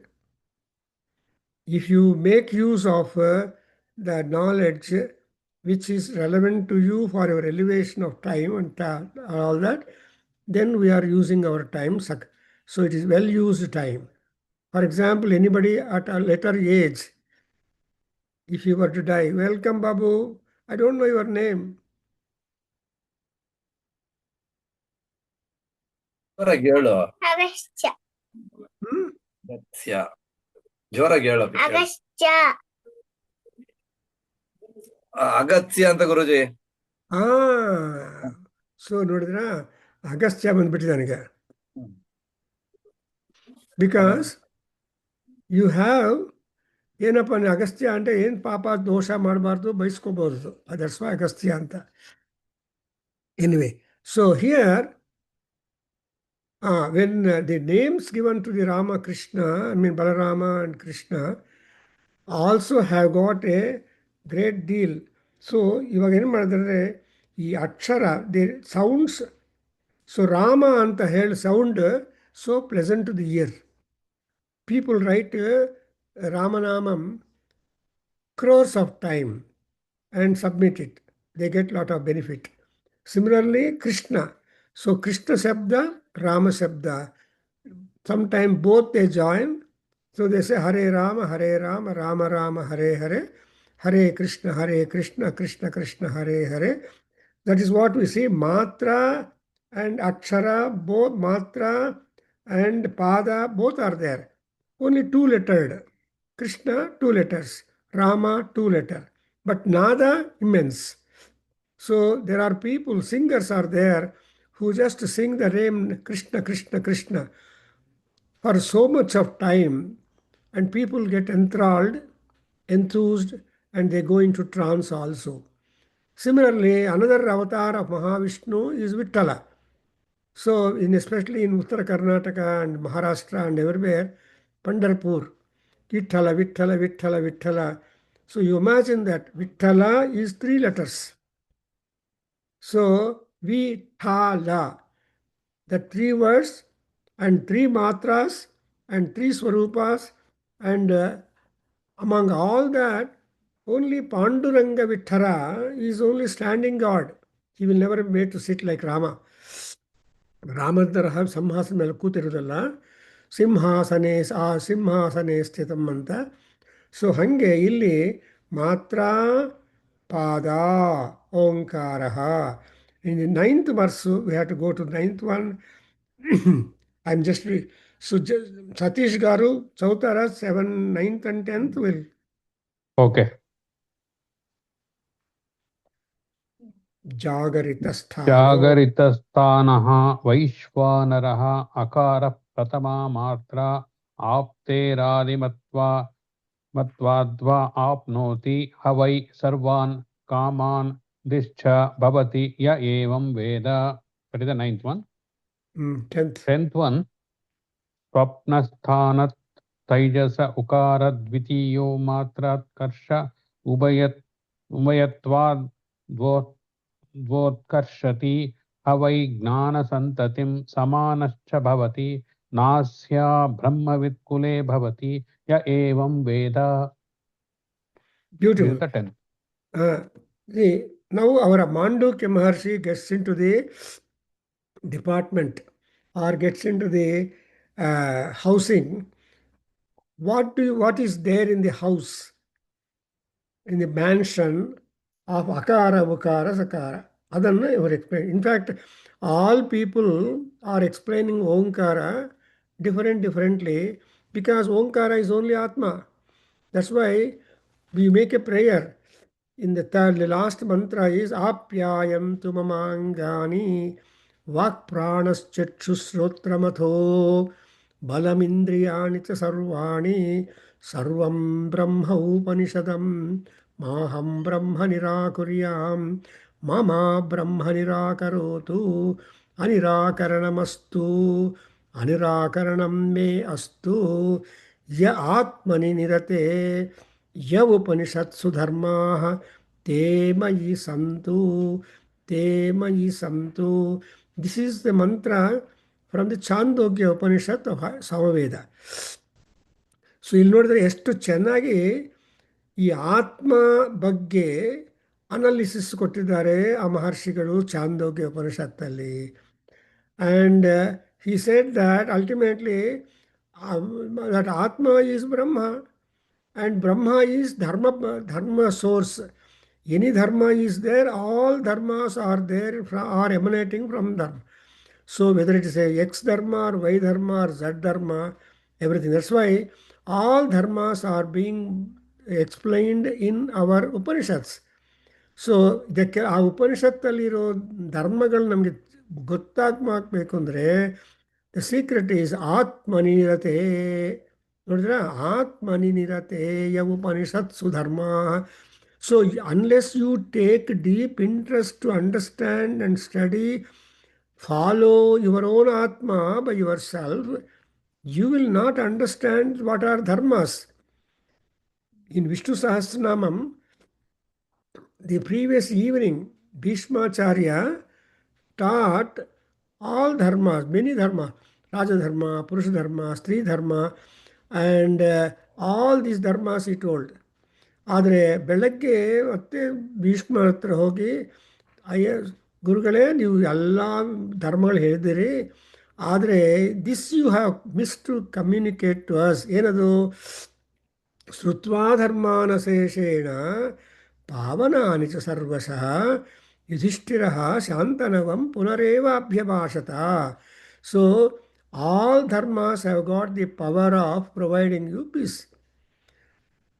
[SPEAKER 1] If you make use of the knowledge which is relevant to you for your elevation of time and all that, then we are using our time. So it is well used time. For example, anybody at a later age, if you were to die, welcome Babu, I don't know your name.
[SPEAKER 2] ಜೋರಾಗಿ ಹೇಳು.
[SPEAKER 3] ಅಗಸ್ತ್ಯ.
[SPEAKER 2] ಅಗಸ್ತ್ಯ. ಜೋರಾಗಿ ಹೇಳು.
[SPEAKER 3] ಅಗಸ್ತ್ಯ.
[SPEAKER 2] ಅಗತ್ಯ ಅಂತ ಗುರುಜಿ.
[SPEAKER 1] So ನೋಡಿದ್ರ ಅಗಸ್ತ್ಯ ಬಂದ್ಬಿಟ್ಟಿದೆ ನನಗೆ. Because you have ಏನಪ್ಪ ಅಗಸ್ತ್ಯ ಅಂದರೆ ಏನು ಪಾಪ ದೋಷ ಮಾಡಬಾರ್ದು, ಬಯಸ್ಕೋಬಾರ್ದು, ದಟ್ಸ್ ವೈ ಅಗಸ್ತ್ಯ ಅಂತ. Anyway, so here when the names given to the Rama, Krishna, I mean Balarama and Krishna, also have got a great deal. So ಇವಾಗ ಏನು ಮಾಡಿದ್ರೆ ಈ ಅಕ್ಷರ ದಿ ಸೌಂಡ್ಸ್, ಸೊ ರಾಮ ಅಂತ ಹೇಳಿ sound so pleasant to the ear. People write Ramanamam crores of time and submit it. They get lot of benefit. Similarly, Krishna. So Krishna Shabda, Rama Shabda. Sometimes both they join. So they say Hare Rama, Rama Rama, Hare Hare, Hare Krishna, Krishna Krishna, Hare Hare. That is what we see. Matra and Akshara, both Matra and Pada, both are there. Only two-lettered. Krishna, 2 letters. Rama, 2 letters. But Nada, immense. So there are people, singers are there, who just sing the name Krishna, Krishna, Krishna for so much of time, and people get enthralled, enthused, and they go into trance also. Similarly, another avatar of Mahavishnu is Vittala. So especially in Uttara Karnataka and Maharashtra and everywhere, Pandharpur, Vittala, Vittala, Vittala, Vittala. So you imagine that Vittala is 3 letters. So Vittala, the 3 words and 3 matras and 3 swarupas, and among all that, only Panduranga Vittala is only standing God. He will never be made to sit like Rama. ರಾಮಂತರ ಸಿಂಹಾಸನ ಮೇಲೆ ಕೂತಿರೋದಲ್ಲ, ಸಿಂಹಾಸನೆ ಸ್ಥಿತಂ ಅಂತ. So ಹಾಗೆ ಇಲ್ಲಿ ಮಾತ್ರ ಪಾದ ಓಂಕಾರ. In the 9th verse we have to go to 9th one. I'm just so Satish garu chautara 7, 9th and 10th will.
[SPEAKER 4] Okay. जागरितस्थानः वैश्वानरः अकारः प्रथमा मात्रा आप्तेरादिमत्वाद्वा आप्नोति ह वै सर्वान् कामान् दिश्च भवति य एवं वेद. That is the 9th one. 10th one. स्वप्नस्थानत् तैजस उकार द्वितीयो मात्रात्कर्ष उभयत्वाद् द्वोत्कर्षति ह वै ज्ञानसन्ततिं समानश्च भवति नास्या ब्रह्मवित्कुले भवति ya evam Veda.
[SPEAKER 1] Beautiful.
[SPEAKER 4] The 10th.
[SPEAKER 1] See, now our Mandukya Maharshi gets into the department or gets into the housing. What is there in the house, in the mansion of Akara, Ukara, Sakara? Adanna ivaru explain. In fact, all people are explaining Omkara differently because Omkara is only Atma. That's why we make a prayer. In the last mantra is Apyayam tu mamangani vak pranaschakshrotramatho balamindriyani cha sarvani sarvam brahma upanishadam maham brahma nirakuryam mama brahma nirakarotu anirakaranamastu anirakaranam me astu ya atmani nirate यव उपनिषत्सु धर्माः ते मयि सन्तु ते मयि सन्तु. This is the mantra from the Chandogya Upanishad of Samaveda. So ಇಲ್ಲಿ ನೋಡಿದ್ರೆ ಎಷ್ಟು ಚೆನ್ನಾಗಿ ಈ ಆತ್ಮ ಬಗ್ಗೆ ಅನಾಲಿಸಿಸ್ ಕೊಟ್ಟಿದ್ದಾರೆ ಆ ಮಹರ್ಷಿಗಳು ಚಾಂದೋಗ್ಯ ಉಪನಿಷತ್ತಲ್ಲಿ. And he said that ultimately that Atma is Brahma. And Brahma is dharma source. Any dharma is there, all dharmas are there, are emanating from dharma. So whether it is a X dharma or Y dharma or Z dharma, everything. That's why all dharmas are being explained in our Upanishads. So ಇದಕ್ಕೆ ಆ ಉಪನಿಷತ್ತಲ್ಲಿರೋ ಧರ್ಮಗಳು ನಮಗೆ ಗೊತ್ತಾಗಬೇಕು ಅಂದರೆ the secret is ಆತ್ಮನಿರತೆ. ನೋಡಿದ್ರೆ ಆತ್ಮನಿರತೆ ಯವ್ ಉಪನಿಷತ್ಸು ಧರ್ಮ. So unless you take deep interest to understand and study, follow your own Atma by yourself, you will not understand what are dharmas. In Vishnu Sahasranamam, the previous evening, Bhishmacharya taught all dharmas, many dharma, Raja Dharma, Purusha Dharma, Stri Dharma, and all these dharmas he told. ಆದರೆ ಬೆಳಗ್ಗೆ ಮತ್ತೆ ಭೀಷ್ಮ ಹತ್ರ ಹೋಗಿ, ಅಯ್ಯ ಗುರುಗಳೇ, ನೀವು ಎಲ್ಲ ಧರ್ಮಗಳು ಹೇಳಿದಿರಿ, ಆದರೆ this you have miss to communicate to us. ಏನದು? ಶ್ರುತ್ವಾ ಧರ್ಮಾನಶೇಷೇಣ ಪಾವನಾನಿ ಚ ಸರ್ವಶಃ ಯುಧಿಷ್ಠಿರಃ ಶಾಂತನವಂ ಪುನರೇವ ಅಭ್ಯಭಾಷತ. So all dharmas have got the power of providing you peace.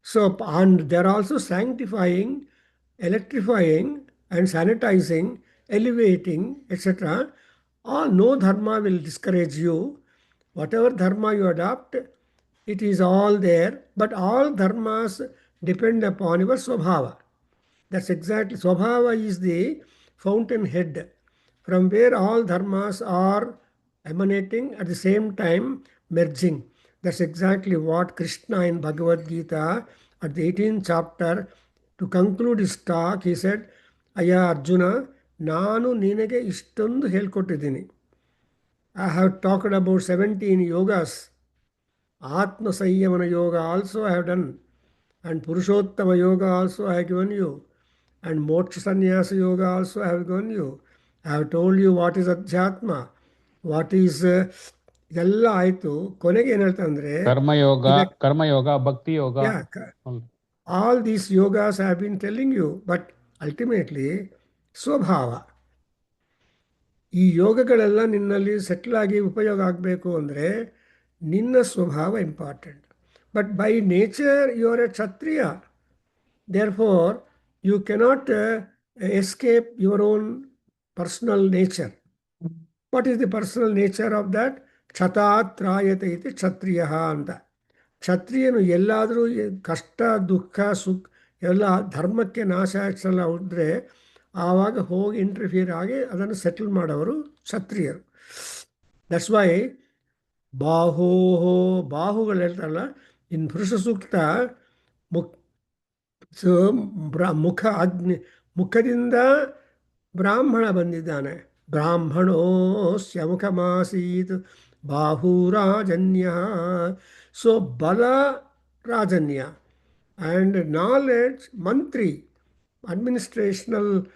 [SPEAKER 1] So, and they are also sanctifying, electrifying, and sanitizing, elevating, etc. No dharma will discourage you. Whatever dharma you adopt, it is all there. But all dharmas depend upon your swabhava. That's exactly, swabhava is the fountainhead from where all dharmas are emanating at the same time merging. That's exactly what Krishna in Bhagavad Gita at the 18th chapter, to conclude his talk, he said, Aya Arjuna, ನಾನು ನಿನಗೆ ಇಷ್ಟೊಂದು ಹೇಳ್ಕೊಟ್ಟಿದ್ದೀನಿ. I have talked about 17 yogas. Atma Sayyamana yoga also I have done. And Purushottama yoga also I have given you. And Moksha Sannyasa yoga also I have given you. I have told you what is Adhyatma. What is ಎಲ್ಲ ಆಯಿತು. ಕೊನೆಗೆ ಏನು ಹೇಳ್ತಾ ಅಂದರೆ
[SPEAKER 4] ಕರ್ಮಯೋಗ, ಭಕ್ತಿ ಯೋಗ,
[SPEAKER 1] all these yogas have been telling you. But ultimately ಸ್ವಭಾವ, ಈ ಯೋಗಗಳೆಲ್ಲ ನಿನ್ನಲ್ಲಿ ಸೆಟ್ಲ್ ಆಗಿ ಉಪಯೋಗ ಆಗಬೇಕು ಅಂದರೆ ನಿನ್ನ ಸ್ವಭಾವ important. But by nature you are a Kshatriya, therefore you cannot escape your own personal nature. What is the personal nature of that? ಕ್ಷತಾತ್ರಾಯತೆ ಇತಿ ಕ್ಷತ್ರಿಯ ಅಂತ. ಕ್ಷತ್ರಿಯನು ಎಲ್ಲಾದರೂ ಕಷ್ಟ, ದುಃಖ, ಸುಖ ಎಲ್ಲ ಧರ್ಮಕ್ಕೆ ನಾಶ ಎಲ್ಲ ಹೋದರೆ ಆವಾಗ ಹೋಗಿ ಇಂಟರ್ಫಿಯರ್ ಆಗಿ ಅದನ್ನು ಸೆಟಲ್ ಮಾಡೋರು ಕ್ಷತ್ರಿಯರು. ದಟ್ಸ್ ವೈ ಬಾಹುಗಳು ಹೇಳ್ತಾರಲ್ಲ, ಇನ್ ಪುರುಷ ಸೂಕ್ತ ಮುಖದಿಂದ ಬ್ರಾಹ್ಮಣ ಬಂದಿದ್ದಾನೆ. ಬ್ರಾಹ್ಮಣೋಸ್ಯ ಮುಖಮಾಸೀತ್ ಬಾಹುರಾಜನ್ಯ. ಸೊ ಬಲ Rajanya. And knowledge, mantri, administrational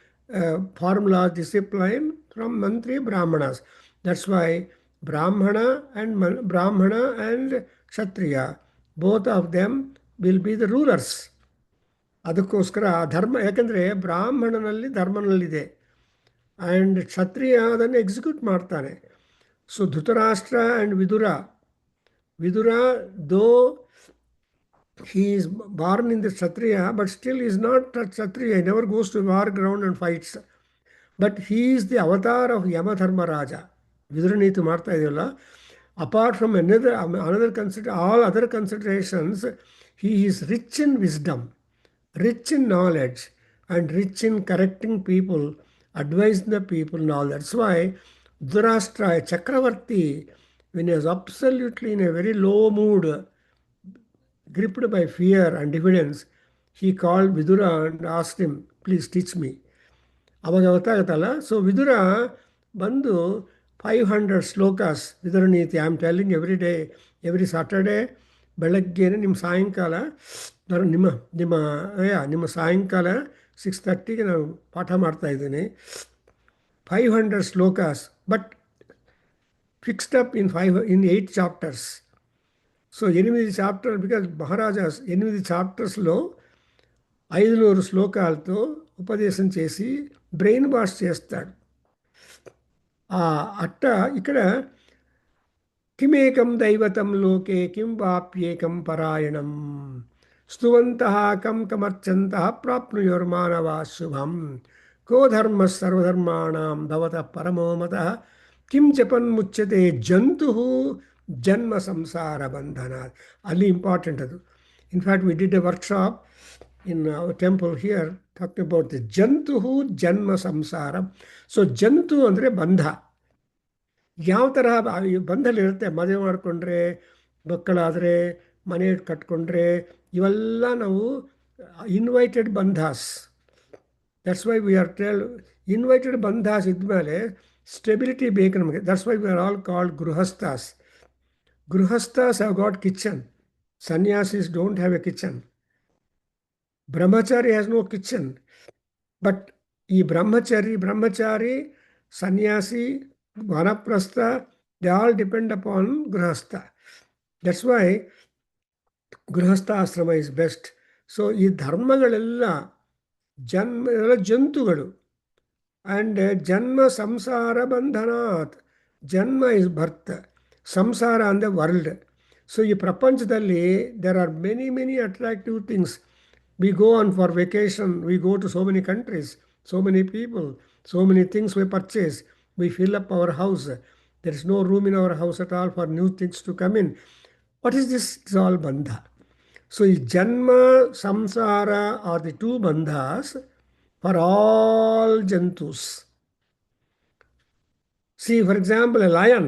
[SPEAKER 1] formula discipline from mantri brahmanas. That's why Brahmana and Kshatriya, both of them will be the rulers. ಅದಕ್ಕೋಸ್ಕರ ಧರ್ಮ, ಯಾಕಂದರೆ ಬ್ರಾಹ್ಮಣನಲ್ಲಿ ಧರ್ಮನಲ್ಲಿದೆ ಆ್ಯಂಡ್ ಕ್ಷತ್ರಿಯ ಅದನ್ನು ಎಕ್ಸಿಕ್ಯೂಟ್ ಮಾಡ್ತಾನೆ. ಸೊ ಧೃತರಾಷ್ಟ್ರ ಆ್ಯಂಡ್ ವಿದುರ ದೋ he is born in the Kshatriya, but still is not a Kshatriya. He never goes to war ground and fights. But he is the avatar of Yamadharmaraja. Viduranitu ಮಾಡ್ತಾ ಇದೆಯಲ್ಲ, apart from another all other considerations, he is rich in wisdom, rich in knowledge, and rich in correcting people, advising the people and all. That's why Dhritarashtra, Chakravarti, when he was absolutely in a very low mood, gripped by fear and diffidence, he called Vidura and asked him, please teach me. ಅವಾಗ ಗೊತ್ತಾಗುತ್ತಲ್ಲ. So Vidura ಬಂದು 500 ಶ್ಲೋಕಾಸ್ ವಿದುರ ನೀತಿ I am telling every day, every Saturday ಬೆಳಗ್ಗೆನೆ ನಿಮ್ಮ ಸಾಯಂಕಾಲ ನಿಮ್ಮ ಸಾಯಂಕಾಲ 6:30ಗೆ ನಾನು ಪಾಠ ಮಾಡ್ತಾಯಿದ್ದೀನಿ. 500 shlokas, but fixed up in 8 chapters. So 8 chapter, because maharajas 8 చాప్టర్స్లో 500 శ్లోకాలతో ఉపదేశం చేసి బ్రెయిన్ వాష్ చేస్తాడు. అట్ట ఇక్కడ కిమేకం దైవతం లోకే కిం వాప్యేకం పరాయణం స్తువంతః కం కమర్చంతః ప్రాప్నుయోర్మానవా శుభం కో ధర్మ సర్వధర్మాణం భవతః పరమో మతః కిం జపన్ముచ్యతే జంతుః ಜನ್ಮ ಸಂಸಾರ ಬಂಧನ. ಅಲ್ಲಿ ಇಂಪಾರ್ಟೆಂಟ್ ಅದು. In fact we did A workshop in our temple here talking about the ಜಂತು ಜನ್ಮ ಸಂಸಾರ. ಸೊ ಜಂತು ಅಂದರೆ ಬಂಧ. ಯಾವ ತರಹ ಬಂಧಲಿರುತ್ತೆ, ಮದುವೆ ಮಾಡಿಕೊಂಡ್ರೆ, ಮಕ್ಕಳಾದರೆ, ಮನೆ ಕಟ್ಕೊಂಡ್ರೆ, ಇವೆಲ್ಲ ನಾವು ಇನ್ವೈಟೆಡ್ ಬಂಧಾಸ್. That's why we are invited ಬಂಧಾಸ್ ಇದ್ಮೇಲೆ ಸ್ಟೆಬಿಲಿಟಿ ಬೇಕು ನಮಗೆ. That's why we are all called ಗೃಹಸ್ಥಾಸ್. Grihasthas have got kitchen. Sannyasis don't have a kitchen. Brahmachari has no kitchen. But ಈ brahmachari, sannyasi, vanaprastha, they all depend upon grihastha. That's why ಗೃಹಸ್ಥ ಆಶ್ರಮ is best. So ಈ ಧರ್ಮಗಳೆಲ್ಲ ಜಂತುಗಳು. And ಜನ್ಮ ಸಂಸಾರ ಬಂಧನಾತ್. ಜನ್ಮ is ಬರ್ತ್, ಸಂಸಾರ ಅಂದರೆ ವರ್ಲ್ಡ್. ಸೊ ಈ ಪ್ರಪಂಚದಲ್ಲಿ there are many attractive things. We go on for vacation, we go to so many countries, so many people, so many things we purchase, we fill up our house. There is no room in our house at all for new things to come in. What is this? It's all ಬಂಧ. So ಈ ಜನ್ಮ ಸಂಸಾರ are the two ಬಂಧಾಸ್ for all ಜಂತೂಸ್. See, for example, a lion,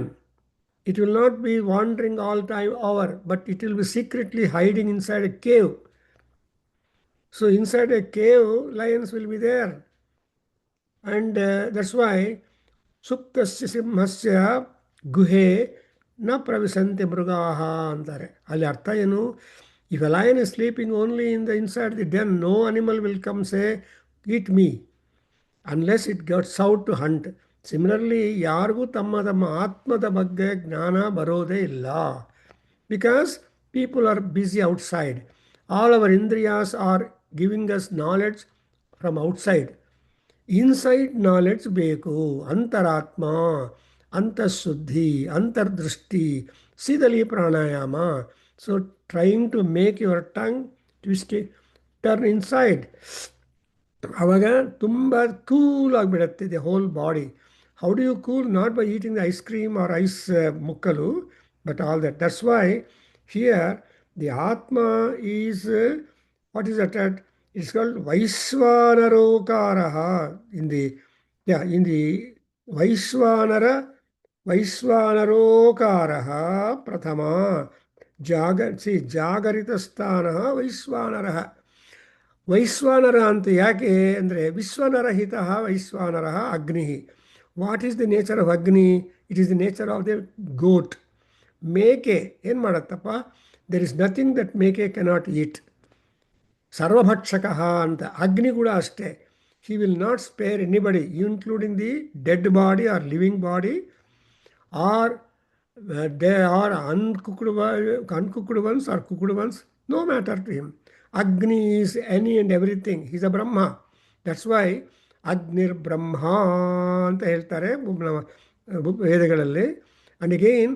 [SPEAKER 1] it will not be wandering all time over, but it will be secretly hiding inside a cave. So inside a cave, lions will be there. And that's why Suptasya Simhasya Guhe Na Pravisanti Mrugaha ಅಂತಾರೆ. ಅಲ್ಲಿ ಅರ್ಥ ಏನು? If a lion is sleeping only in the inside the den, no animal will come say, eat me, unless it gets out to hunt. Similarly ಯಾರಿಗೂ ತಮ್ಮ ಆತ್ಮದ ಬಗ್ಗೆ ಜ್ಞಾನ ಬರೋದೇ ಇಲ್ಲ. Because people are busy outside. All our ಇಂದ್ರಿಯಾಸ್ are giving us knowledge from outside. Inside knowledge ಬೇಕು. ಅಂತರಾತ್ಮ, ಅಂತಃಶುದ್ಧಿ, ಅಂತರ್ದೃಷ್ಟಿ, ಸೀದಲಿ ಪ್ರಾಣಾಯಾಮ. So trying to make your tongue twist, turn inside. ಆವಾಗ ತುಂಬ ಕೂಲ್ ಆಗಿಬಿಡುತ್ತೆ the whole body. How do you cool? Not by eating the ice cream or ice mukkalu, but all that. That's why here the Atma is, what is that? It's called Vaishvanarokaraha. In the Vaishvanarokaraha prathama. Jagaritastanaha Vaishvanaraha. ವೈಶ್ವಾನರ ಅಂತ ಯಾಕೆ ಅಂದರೆ ವಿಶ್ವನರಹಿತ ವೈಶ್ವಾನರ ಅಗ್ನಿ. What is the nature of ಅಗ್ನಿ? It is the nature of the goat. ಮೇಕೆ ಏನು ಮಾಡತ್ತಪ್ಪ? there is nothing that Meke cannot eat. Sarvabhakshakaha anta. Agni kuda ashte. He will not spare anybody, including the dead body or living body, or they are uncooked ones or cooked ones, no matter to him. Agni is any and everything. He's a Brahma. That's why Agnir Brahma ಅಂತ ಹೇಳ್ತಾರೆ ವೇದಗಳಲ್ಲಿ. And again,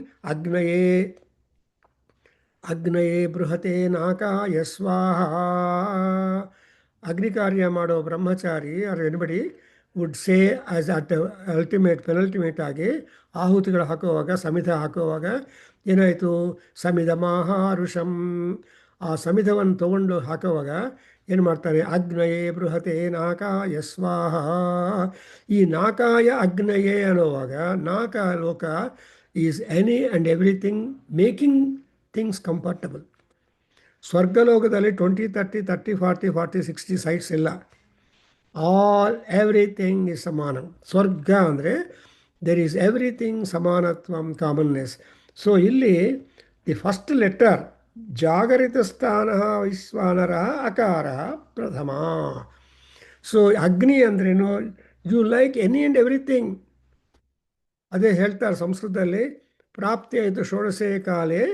[SPEAKER 1] ಅಗ್ನಯೇ ಬೃಹತೆ ನಾಕಾಯ ಸ್ವಾಹ. ಅಗ್ನಿ ಕಾರ್ಯ ಮಾಡೋ ಬ್ರಹ್ಮಚಾರಿ R anybody would say as at penultimate ಆಗಿ ಆಹುತಿಗಳು ಹಾಕುವಾಗ, ಸಮಿಧ ಹಾಕುವಾಗ ಏನಾಯಿತು, ಸಮಿಧ ಮಾಹಾರುಷಂ. ಆ ಸಮಿಧವನ್ನು ತಗೊಂಡು ಹಾಕುವಾಗ ಏನು ಮಾಡ್ತಾರೆ, ಅಗ್ನಯೇ ಬೃಹತೆ ನಾಕಾಯ ಸ್ವಾಹ. ಈ ನಾಕಾಯ ಅಗ್ನಯೇ ಅನ್ನುವಾಗ ನಾಕ ಲೋಕ is any and everything making things comfortable. ಸ್ವರ್ಗಲೋಕದಲ್ಲಿ 20, 30, 30, 40, 40, 60 ಸೈಟ್ಸ್ ಇಲ್ಲ. ಆಲ್ ಎವ್ರಿಥಿಂಗ್ ಇಸ್ ಸಮಾನ. ಸ್ವರ್ಗ ಅಂದರೆ ದೇರ್ ಈಸ್ ಎವ್ರಿಥಿಂಗ್ ಸಮಾನತ್ವಂ, ಕಾಮನ್ನೆಸ್. ಸೊ ಇಲ್ಲಿ ದಿ ಫಸ್ಟ್ ಲೆಟರ್ ಜಾಗರಿತ ಸ್ಥಾನ ವೈಶ್ವಾನರ ಅಕಾರ ಪ್ರಥಮ. ಸೊ ಅಗ್ನಿ ಅಂದ್ರೇನು, you like any and everything. ಅದೇ ಹೇಳ್ತಾರೆ ಸಂಸ್ಕೃತದಲ್ಲಿ, ಪ್ರಾಪ್ತಿ ಆಯಿತು ಷೋಡಶೆ ಕಾಲೇ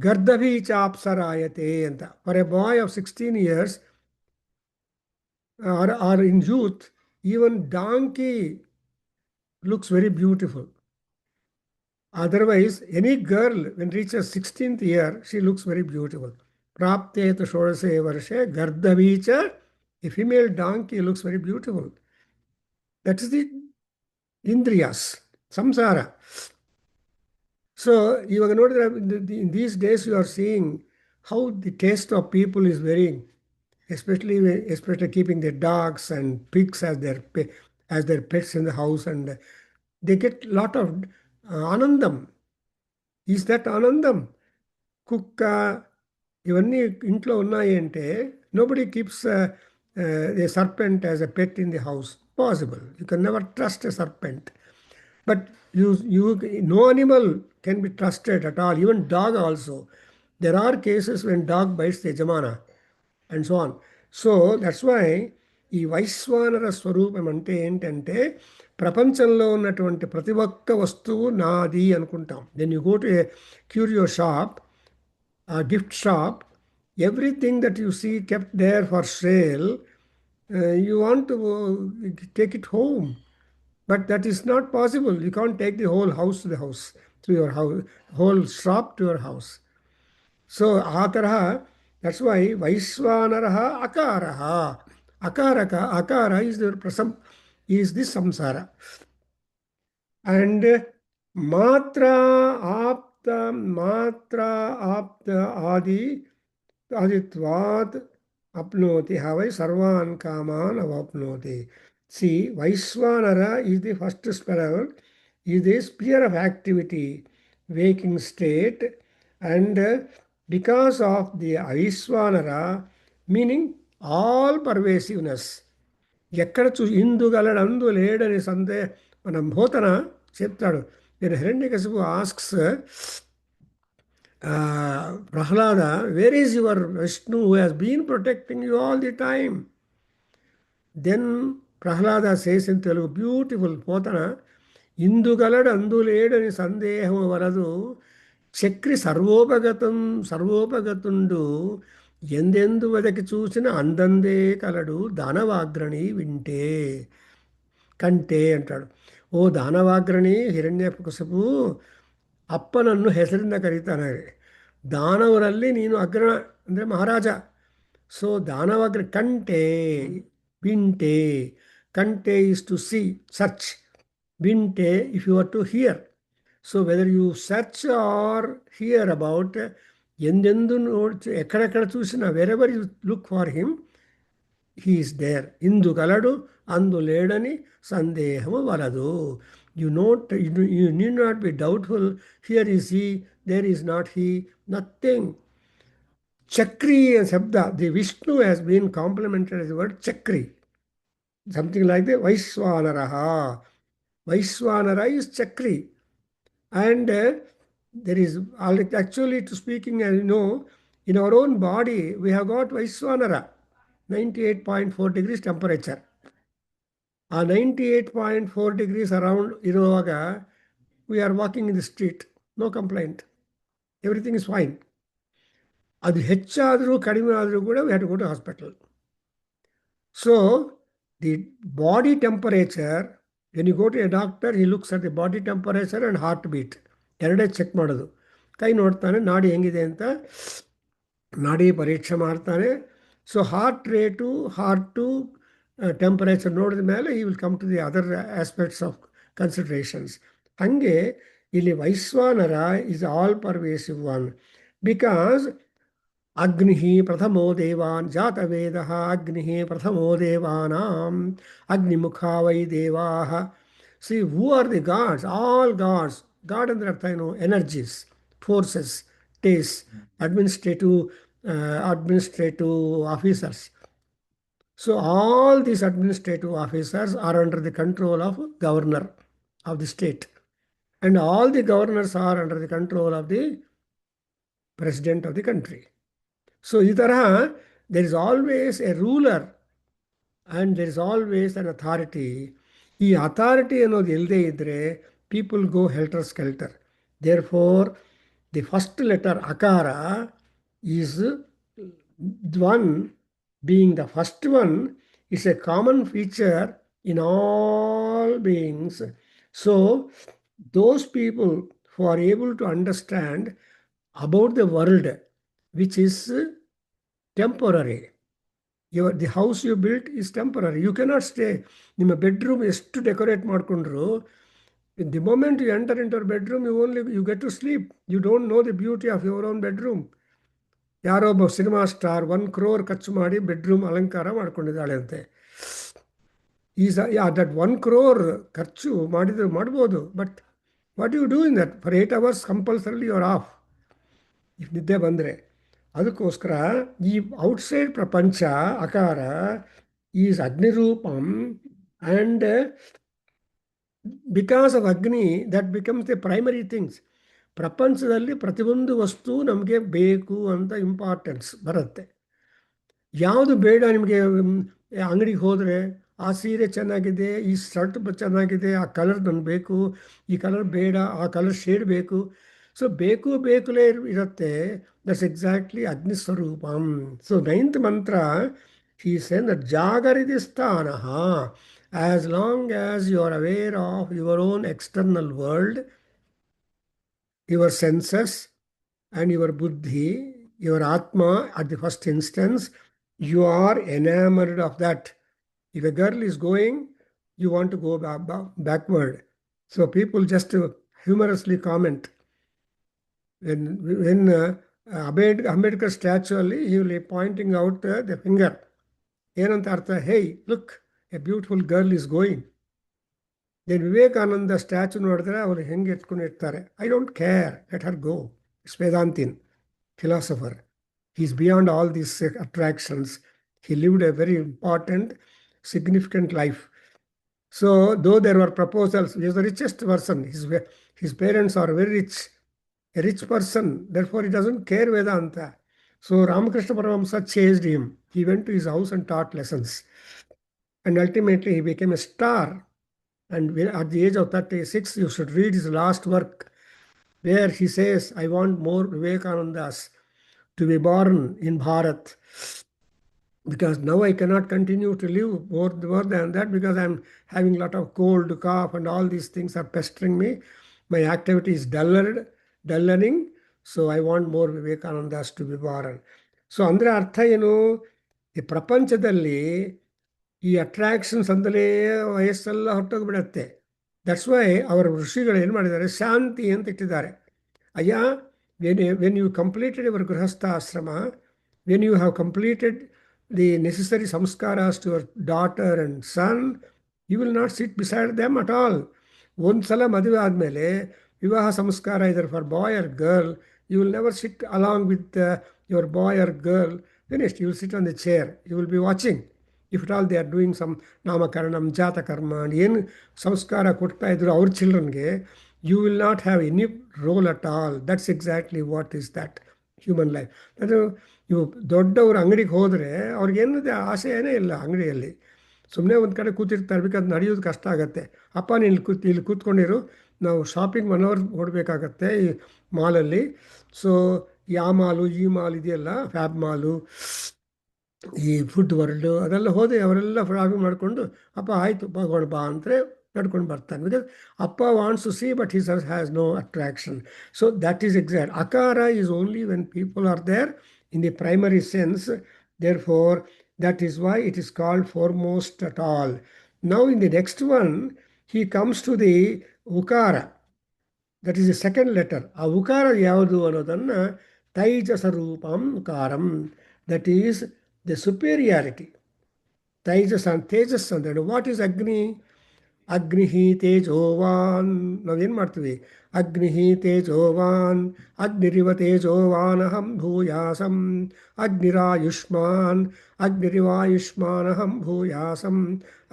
[SPEAKER 1] ಗರ್ದಭಿ ಚಾಪ್ಸರಾಯತೆ ಅಂತ. For a boy of 16 years or in youth, even donkey looks very beautiful. Otherwise, any girl when reaches 16th year, she looks very beautiful. Praptetu shodase varshe gardhavicha, a female donkey looks very beautiful. That is the indriyas, samsara. So, ಇವಾಗ ನೋಡಿದ್ರೆ in these days you are seeing how the taste of people is varying, especially keeping their dogs and pigs as their pets in the house, and they get lot of anandam. Is that anandam? కుక్క ఇవన్నీ ఇంట్లో ఉన్నాయి అంటే nobody keeps a serpent as a pet in the house. Possible. You can never trust a serpent. But no animal can be trusted at all, even dog also. There are cases when dog bites the yajamana and so on. So that's why ఈ వైశ్వానర స్వరూపం అంటే ఏంటంటే, ప్రపంచంలో ఉన్నటువంటి ప్రతి ఒక్క వస్తువు నాది అనుకుంటాం. Then you go to a curio shop, gift shop, everything that you see kept there for sale, you want to take it home. But that is not possible. You can't take the whole house to the house, to your house, whole shop to your house. So, ataraha, that's why Vaishwanaraha Akaraha. Akara is the samsara. And Matra Apta Aditvat Apnoti Havai Sarvan Kaman Avapnoti. See, Vaishwanara is the first spell, is the sphere of activity, waking state, and because of the Vaishwanara, meaning all pervasiveness. ఎక్కడ ఇందుగలడు అందు లేడని మన భూతన చెప్తాడు. నేను Hiranyakashipu asks Prahlada, where is your Vishnu who has been protecting you all the time? Then Prahlada says in Telugu, beautiful Pothana, ఇందుగలడు అందులేడని సందేహం వలదు, చక్రి సర్వోపగతుండు, ఎందెందు వెదకి చూసిన అందందే కలడు దానవాగ్రణి వింటే కంటే ಅಂತಾడు. ಓ ದಾನವಾಗ್ರಣಿ ಹಿರಣ್ಯಕಶಿಪು, ಅಪ್ಪ ನನ್ನು ಹೆಸರಿಂದ ಕರೀತಾನೆ. ದಾನವರಲ್ಲಿ ನೀನು ಅಗ್ರಣ ಅಂದರೆ ಮಹಾರಾಜ. So ದಾನವಾಗ್ರ ಕಂಟೆ ವಿಂಟೆ. ಕಂಟೆ is to see, search. Vinte, if you are to hear. So whether you search or hear about, ಎಂದೆಂದು ಎಕ್ಕಡೆక్కడ చూసినా, wherever you look for him, he is there. ఇందు కలడు అందు లేడని సందేహము వలదు. You need not be doubtful. Here is he, there is not he, nothing. Chakri Sabda, the Vishnu has been complemented as the word Chakri. Something like the Vaishwanaraha. Vaishwanara is Chakri. And there is actually, to speaking, as you know, in our own body, we have got Vaishwanara, 98.4 degrees temperature. ಆ 98.4 degrees around ಇರುವಾಗ we are walking in the street, no complaint, everything is fine. ಅದು ಹೆಚ್ಚಾದರೂ ಕಡಿಮೆ ಆದರೂ ಕೂಡ we have to go to hospital. So the body temperature, when you go to a doctor, he looks at the body temperature and heartbeat. ಎರಡೇ check ಮಾಡೋದು. ಕೈ ನೋಡ್ತಾನೆ, ನಾಡಿ ಹೆಂಗಿದೆ ಅಂತ ನಾಡಿ ಪರೀಕ್ಷೆ ಮಾಡ್ತಾನೆ. So heart rate, heart, temperature ನೋಡಿದ ಮೇಲೆ ಈ will come to the other aspects of considerations. ಹಾಗೆ ಇಲ್ಲಿ ವೈಶ್ವಾನರ is all pervasive one, because ಅಗ್ನಿ ಪ್ರಥಮೋ ದೇವಾನ್ ಜಾತವೇದ ಅಗ್ನಿ ಪ್ರಥಮೋ ದೇವಾನಾಂ ಅಗ್ನಿಮುಖ ವೈ ದೇವಾ. See who are the gods? All gods. God ಅಂದರೆ ಅರ್ಥ ಏನು? ಎನರ್ಜೀಸ್, ಫೋರ್ಸಸ್, ಟೇಸ್, administrative officers. So all these administrative officers are under the control of governor of the state, and all the governors are under the control of the president of the country. So there is always a ruler and there is always an authority. ಈ authority ಅನ್ನೋದು ಇಲ್ಲದೆ ಇದ್ದರೆ people go helter-skelter. Therefore, the first letter akara is one. Being the first one is a common feature in all beings. So those people who are able to understand about the world, which is temporary. The house you built is temporary. You cannot stay. ನಿಮ್ಮ bedroom ಎಷ್ಟು decorate ಮಾಡಿಕೊಂಡ್ರು, the moment you enter into your bedroom, you get to sleep. You don't know the beauty of your own bedroom. ಯಾರೋ ಒಬ್ಬ cinema star 1 crore ಖರ್ಚು ಮಾಡಿ bedroom ಅಲಂಕಾರ ಮಾಡ್ಕೊಂಡಿದ್ದಾಳೆ ಅಂತೆ. That 1 crore ಖರ್ಚು ಮಾಡಿದ್ರೆ ಮಾಡ್ಬೋದು, but what you do in that? For 8 hours compulsorily your off, if ನಿದ್ದೆ ಬಂದರೆ. ಅದಕ್ಕೋಸ್ಕರ ಈ ಔಟ್ಸೈಡ್ ಪ್ರಪಂಚ ಅಕಾರ ಈಸ್ ಅಗ್ನಿರೂಪಂ, ಆ್ಯಂಡ್ ಬಿಕಾಸ್ ಆಫ್ ಅಗ್ನಿ that becomes the primary things. ಪ್ರಪಂಚದಲ್ಲಿ ಪ್ರತಿಯೊಂದು ವಸ್ತು ನಮಗೆ ಬೇಕು ಅಂತ ಇಂಪಾರ್ಟೆನ್ಸ್ ಬರುತ್ತೆ. ಯಾವುದು ಬೇಡ ನಿಮಗೆ? ಅಂಗಡಿಗೆ ಹೋದರೆ ಆ ಸೀರೆ ಚೆನ್ನಾಗಿದೆ, ಈ ಶರ್ಟ್ ಚೆನ್ನಾಗಿದೆ, ಆ ಕಲರ್ ನನಗೆ ಬೇಕು, ಈ ಕಲರ್ ಬೇಡ, ಆ ಕಲರ್ ಶೇಡ್ ಬೇಕು. ಸೊ ಬೇಕುಲೇ ಇರುತ್ತೆ. ದಟ್ಸ್ ಎಕ್ಸಾಕ್ಟ್ಲಿ ಅಗ್ನಿ ಸ್ವರೂಪಂ. ಸೊ 9th ಮಂತ್ರ he said that ಜಾಗರಿತಿ ಸ್ಥಾನ. As long as you are aware of your own external world, your senses and your buddhi, your atma at the first instance, you are enamored of that. If a girl is going, you want to go backward. So people just humorously comment. When Ambedkar statue, he will be pointing out the finger. ಏನಂತ ಅರ್ಥ? hey, look, a beautiful girl is going. Then Vivekananda statue ನೋಡಿದ್ರೆ ಅವರು ಹೆಂಗೆ ಎತ್ಕೊಂಡಿರ್ತಾರೆ. I don't care, let her go. It's ವೇದಾಂತಿನ್ philosopher. He is beyond all these attractions. He lived a very important, significant life. So though there were proposals, he is the richest person. His parents are very rich, a rich person. Therefore he doesn't care Vedanta. So Ramakrishna Paramahamsa chased him. He went to his house and taught lessons, and ultimately he became a star. And at the age of 36, you should read his last work, where he says, I want more Vivekanandas to be born in Bharat, because now I cannot continue to live more than that, because I'm having a lot of cold, cough, and all these things are pestering me. My activity is dullering, so I want more Vivekanandas to be born. So ಅಂದರೆ ಅರ್ಥ ಏನು? ಈ ಪ್ರಪಂಚದಲ್ಲಿ ಈ attractions ಅಂದಲೇ ವಯಸ್ಸೆಲ್ಲ ಹೊರಟೋಗ್ಬಿಡತ್ತೆ. That's why ಅವರ ಋಷಿಗಳು ಏನು ಮಾಡಿದ್ದಾರೆ? ಶಾಂತಿ ಅಂತ ಇಟ್ಟಿದ್ದಾರೆ. ಅಯ್ಯ, ವೆನ್ ಯು ಕಂಪ್ಲೀಟೆಡ್ ಯುವರ್ ಗೃಹಸ್ಥ ಆಶ್ರಮ, when you have completed the necessary ಸಂಸ್ಕಾರಾಸ್ to your daughter and son, you will not sit beside them at all. ಒಂದು ಸಲ ಮದುವೆ ಆದಮೇಲೆ ವಿವಾಹ ಸಂಸ್ಕಾರ either for boy or girl, you will never sit along with your boy or girl. Finished, you will sit on the chair, you will be watching. If it all they are doing some ನಾಮಕರಣಂ ಜಾತಕರ್ಮ, ಏನು ಸಂಸ್ಕಾರ ಕೊಡ್ತಾ ಇದ್ರು ಅವ್ರ ಚಿಲ್ಡ್ರನ್ಗೆ, you will not have any role at all. That's exactly what is that human life. ಅದು ಇವು ದೊಡ್ಡವರು ಅಂಗಡಿಗೆ ಹೋದರೆ ಅವ್ರಿಗೇನಿದೆ ಆಸೆ ಏನೇ ಇಲ್ಲ ಅಂಗಡಿಯಲ್ಲಿ. ಸುಮ್ಮನೆ ಒಂದು ಕಡೆ ಕೂತಿರ್ತಾರೆ, ಬೇಕಾದ್ರೆ ನಡೆಯೋದು ಕಷ್ಟ ಆಗುತ್ತೆ. ಅಪ್ಪ ನೀನು ಇಲ್ಲಿ ಕೂತ್ಕೊಂಡಿರು, ನಾವು ಶಾಪಿಂಗ್ 1 ಅವರ್ ಹೊಡಬೇಕಾಗತ್ತೆ ಈ ಮಾಲಲ್ಲಿ. ಸೊ ಆ ಮಾಲು ಈ ಮಾಲ್ ಇದೆಯಲ್ಲ, ಫ್ಯಾಬ್ ಮಾಲು, ಈ ಫುಡ್ ವರ್ಲ್ಡು, ಅದೆಲ್ಲ ಹೋದೆ ಅವರೆಲ್ಲ ಶಾಪಿಂಗ್ ಮಾಡಿಕೊಂಡು ಅಪ್ಪ ಆಯಿತು ಹೋಗೋಣ ಬಾ ಅಂದರೆ ನಡ್ಕೊಂಡು ಬರ್ತಾನೆ. ಬಿಕಾಸ್ ಅಪ್ಪ wants to see but he's has no attraction. So that is exact. ಅಕಾರ is only when people are there in the primary sense. Therefore, that is why it is called foremost at all. Now in the next one, he comes to the ukara. That is the second letter. A ukara yavadu anodana taijasa roopam ukaram. That is the superiority. Taijasa and tejas and what is Agni? ಅಗ್ನಿಹಿ ತೇಜೋವಾನ್. ನಾವೇನು ಮಾಡ್ತೀವಿ? ಅಗ್ನಿಹಿ ತೇಜೋವಾನ್, ಅಗ್ನಿರಿವ ತೇಜೋವಾನಹಂ ಭೂಯಾಸಂ, ಅಗ್ನಿರಾಯುಷ್ಮಾನ್, ಅಗ್ನಿರಿವಾಯುಷ್ಮಾನಹಂ ಭೂಯಾಸಂ,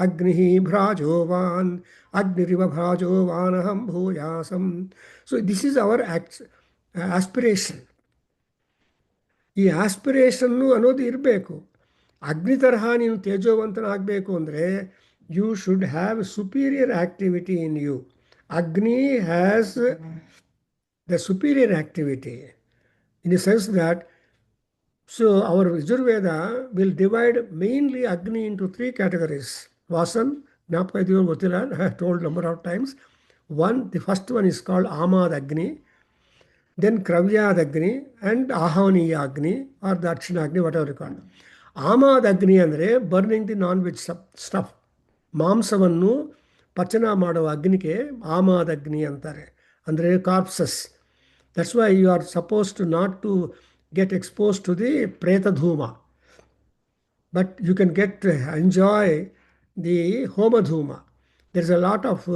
[SPEAKER 1] ಅಗ್ನಿಹಿ ಭ್ರಾಜೋವಾನ್, ಅಗ್ನಿರಿವ ಭ್ರಾಜೋವಾನಹಂ ಭೂಯಾಸಂ. So this is our aspiration. ಈ ಆಸ್ಪಿರೇಷನ್ನು ಅನ್ನೋದು ಇರಬೇಕು. ಅಗ್ನಿ ತರಹ ನೀನು ತೇಜೋವಂತನಾಗಬೇಕು ಅಂದರೆ you should have superior activity in you. Agni has the superior activity in the sense that, so our Yajurveda will divide mainly Agni into 3 categories. Vasan, I have told number of times. The first one is called Amad Agni, then Kravyad Agni and Ahaniya Agni or Dakshina Agni, whatever you call it. Amad Agni andre burning the non-veg stuff. ಮಾಂಸವನ್ನು ಪಚನ ಮಾಡುವ ಅಗ್ನಿಗೆ ಆಮಾದ ಅಗ್ನಿ ಅಂತಾರೆ, ಅಂದರೆ corpses. That's why you are suppose to not to get expose to the ಪ್ರೇತಧೂಮ, but you can get enjoy the ಹೋಮಧೂಮ. There is a lot of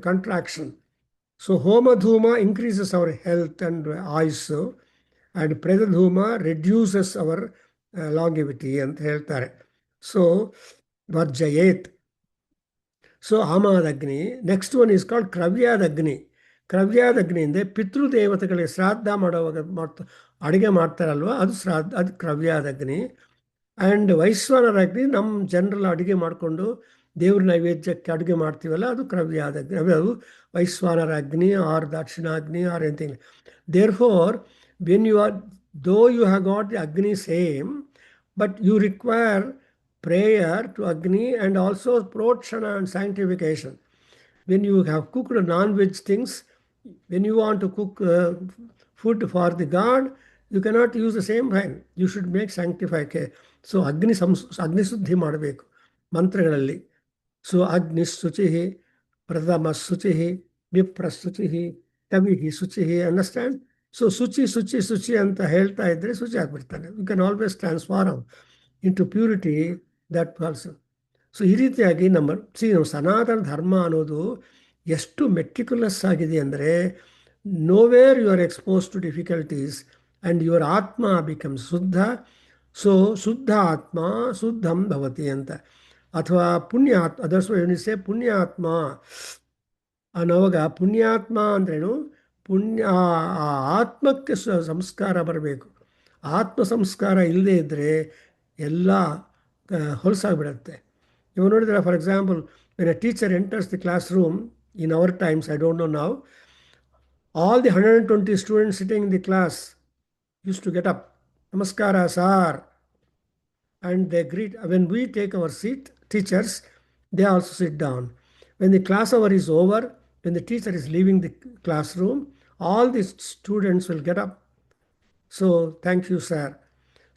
[SPEAKER 1] contraction. So Homadhuma increases our health and ayusu, and Predadhuma reduces our longevity and health. So Varjayet. So Amadagni. Next one is called Kravyadagni. Kravyadagni inde Pitru Devatagalige Shraddha ಮಾಡುವಾಗ ಅಡಿಗೆ ಮಾಡ್ತಾರಲ್ವ, ಅದು ಶ್ರಾದ್ದ, ಅದು ಕ್ರವ್ಯಾದಗ್ನಿ. And ವೈಶ್ವಾನರಾಗ್ನಿ ನಮ್ಮ general ಅಡುಗೆ ಮಾಡಿಕೊಂಡು ದೇವ್ರ ನೈವೇದ್ಯಕ್ಕೆ ಅಡುಗೆ ಮಾಡ್ತೀವಲ್ಲ, ಅದು ಕ್ರವ್ಯಾದಗ್ನಿ. ಅದು ವೈಶ್ವಾನರಾಗ್ನಿ ಆರ್ ದಕ್ಷಿಣಾಗ್ನಿ or anything. Therefore when you are, though you have got the Agni same, but you require prayer to Agni and also protshana and sanctification. When you have cooked non-veg things, when you want to cook food for the God, you cannot use the same pan. You should make sanctified. So Agni Suddhi ಮಾಡಬೇಕು ಮಂತ್ರಗಳಲ್ಲಿ. So ಅಗ್ನಿ ಶುಚಿಹಿ, ಪ್ರಥಮ ಶುಚಿಹಿ, ವಿಪ್ರ ಶುಚಿಹಿ, ಕವಿಹಿ ಶುಚಿಹಿ. Understand? So ಶುಚಿ ಶುಚಿ ಶುಚಿ ಅಂತ ಹೇಳ್ತಾ ಇದ್ರೆ ಶುಚಿ ಆಗ್ಬಿಡ್ತಾನೆ. You can always transform into purity that person. So ಈ ರೀತಿಯಾಗಿ ನಮ್ಮ ಸನಾತನ ಧರ್ಮ ಅನ್ನೋದು ಎಷ್ಟು ಮೆಟಿಕ್ಯುಲಸ್ ಆಗಿದೆ ಅಂದರೆ, nowhere you are expose to difficulties and your ಆತ್ಮ ಬಿಕಮ್ಸ್ ಶುದ್ಧ. ಸೊ ಶುದ್ಧ ಆತ್ಮ ಶುದ್ಧಂ ಭವತಿ ಅಂತ. ಅಥವಾ ಪುಣ್ಯಾತ್ಮ, ಅದರ್ಸ್ ಎಣಿಸೆ ಪುಣ್ಯಾತ್ಮ ಅನ್ನೋವಾಗ, ಪುಣ್ಯಾತ್ಮ ಅಂದ್ರೇನು? ಪುಣ್ಯ, ಆ ಆತ್ಮಕ್ಕೆ ಸಂಸ್ಕಾರ ಬರಬೇಕು. ಆತ್ಮ ಸಂಸ್ಕಾರ ಇಲ್ಲದೇ ಇದ್ದರೆ ಎಲ್ಲ ಹೊಲಸಾಗ್ಬಿಡುತ್ತೆ. ನೀವು ನೋಡಿದ್ರೆ, for example, when A teacher enters the class room in hour times, I don't know now, all the 120 students sitting in the class used to get up, Namaskara sir, and they greet. When we take our seat, teachers, they also sit down. When the class hour is over, when the teacher is leaving the classroom, all the students will get up. So, thank you sir.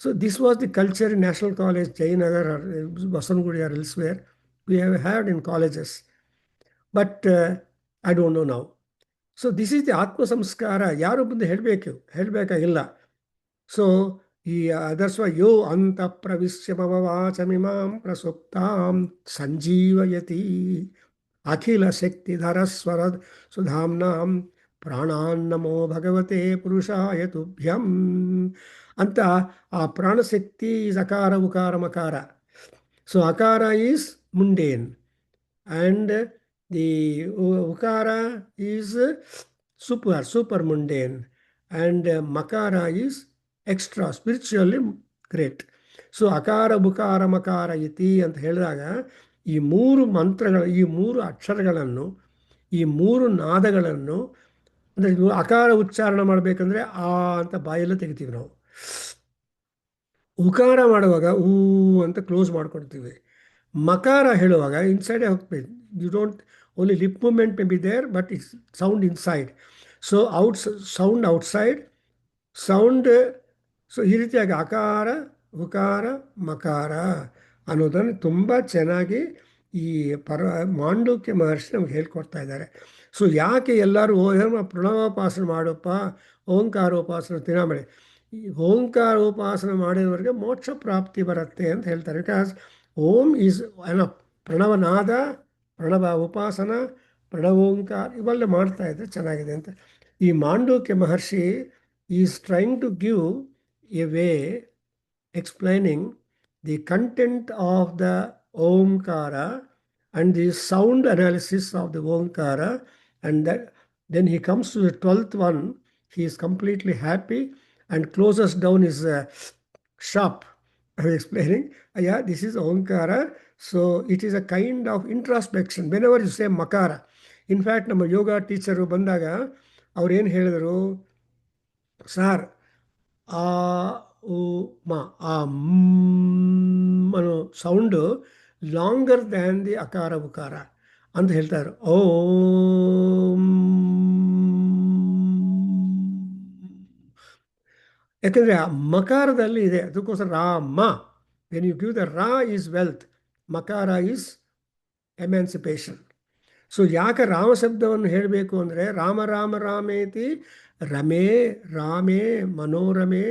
[SPEAKER 1] So this was the culture in National College, Jayanagar or Vasangudi or elsewhere. We have had in colleges. But I don't know now. So this is the ಆತ್ಮ ಸಂಸ್ಕಾರ. ಯಾರು ಬಂದು ಹೇಳಬೇಕಾಗಿಲ್ಲ. So ಈ ಅದರ್ಸ್ವ ಯೋ ಅಂತ ಪ್ರವಿಶ್ಯ ಮಮ ವಾಚಮಿಮಾಂ ಪ್ರಸುಪ್ತಾಂ ಸಂಜೀವಯತಿ ಅಖಿಲ ಶಕ್ತಿಧರ ಸ್ವರ ಸುಧಾಮ್ನಾಂ ಪ್ರಾಣಾನ್ನಮೋ ಭಗವತೆ ಪುರುಷಾಯ ತುಭ್ಯಂ ಅಂತ. ಆ ಪ್ರಾಣಶಕ್ತಿ ಈಸ್ ಅಕಾರ ಉಕಾರ ಮಕಾರ. ಸೊ ಅಕಾರ is mundane and The Ukara is super mundane, and Makara is extra, spiritually great. So ಅಕಾರ ಬುಕಾರ ಮಕಾರ ಇತಿ ಅಂತ ಹೇಳಿದಾಗ ಈ ಮೂರು ಮಂತ್ರಗಳು, ಈ ಮೂರು ಅಕ್ಷರಗಳನ್ನು, ಈ ಮೂರು ನಾದಗಳನ್ನು, ಅಂದರೆ ಅಕಾರ ಉಚ್ಚಾರಣೆ ಮಾಡಬೇಕಂದ್ರೆ ಆ ಅಂತ ಬಾಯೆಲ್ಲ ತೆಗಿತೀವಿ ನಾವು. ಉಕಾರ ಮಾಡುವಾಗ ಊ ಅಂತ ಕ್ಲೋಸ್ ಮಾಡ್ಕೊಳ್ತೀವಿ. ಮಕಾರ ಹೇಳುವಾಗ ಇನ್ಸೈಡೇ ಹೋಗ್ಬೇಕು. You don't only lip movement may be there, but it's sound inside. So sound outside, sound. So ಈ ರೀತಿಯಾಗಿ ಅಕಾರ ಉಕಾರ ಮಕಾರ ಅನ್ನೋದನ್ನು ತುಂಬ ಚೆನ್ನಾಗಿ ಈ ಮಾಂಡೂಕ್ಯ ಮಹರ್ಷಿ ನಮ್ಗೆ ಹೇಳ್ಕೊಡ್ತಾ ಇದ್ದಾರೆ. ಸೊ ಯಾಕೆ ಎಲ್ಲರೂ ಪ್ರಣವೋಪಾಸನೆ ಮಾಡಪ್ಪ, ಓಂಕಾರೋಪಾಸನೆ ದಿನ ಮಾಡಿ, ಈ ಓಂಕಾರೋಪಾಸನೆ ಮಾಡಿದವರಿಗೆ ಮೋಕ್ಷ ಪ್ರಾಪ್ತಿ ಬರುತ್ತೆ ಅಂತ ಹೇಳ್ತಾರೆ. ಬಿಕಾಸ್ ಓಂ ಈಸ್ ಪ್ರಣವನಾದ, ಪ್ರಣವ ಉಪಾಸನ, ಪ್ರಣವೋಂಕಾರ ಇವೆಲ್ಲ ಮಾಡ್ತಾ ಇದ್ದರೆ ಚೆನ್ನಾಗಿದೆ ಅಂತ. ಈ Mandukya Maharshi is trying to give a way explaining the content of the Omkara and the sound analysis of the Omkara, and that then he comes to the 12th one. He is completely happy and closes down his shop. I am explaining, yeah, this is Omkara. So it is a kind of introspection. Whenever you say Makara, in fact, ನಮ್ಮ ಯೋಗ teacher ಬಂದಾಗ ಅವ್ರು ಏನು ಹೇಳಿದರು, sir ಆ ಮಾ ಆ ಅನ್ನೋ sound longer than the ಅಕಾರ ಉಕಾರ ಅಂತ ಹೇಳ್ತಾರೆ. ಓಂ. ಯಾಕಂದರೆ ಆ ಮಕಾರದಲ್ಲಿ ಇದೆ, ಅದಕ್ಕೋಸ್ಕರ Rama. When you give the ರಾ ಈಸ್ ವೆಲ್ತ್, ಮಕಾರ ಈಸ್ ಎಮ್ಯಾನ್ಸಿಪೇಷನ್. ಸೊ ಯಾಕೆ ರಾಮ ಶಬ್ದವನ್ನು ಹೇಳಬೇಕು ಅಂದರೆ, ರಾಮ ರಾಮ ರಾಮೇತಿ ರಮೇ ರಾಮೇ ಮನೋರಮೇ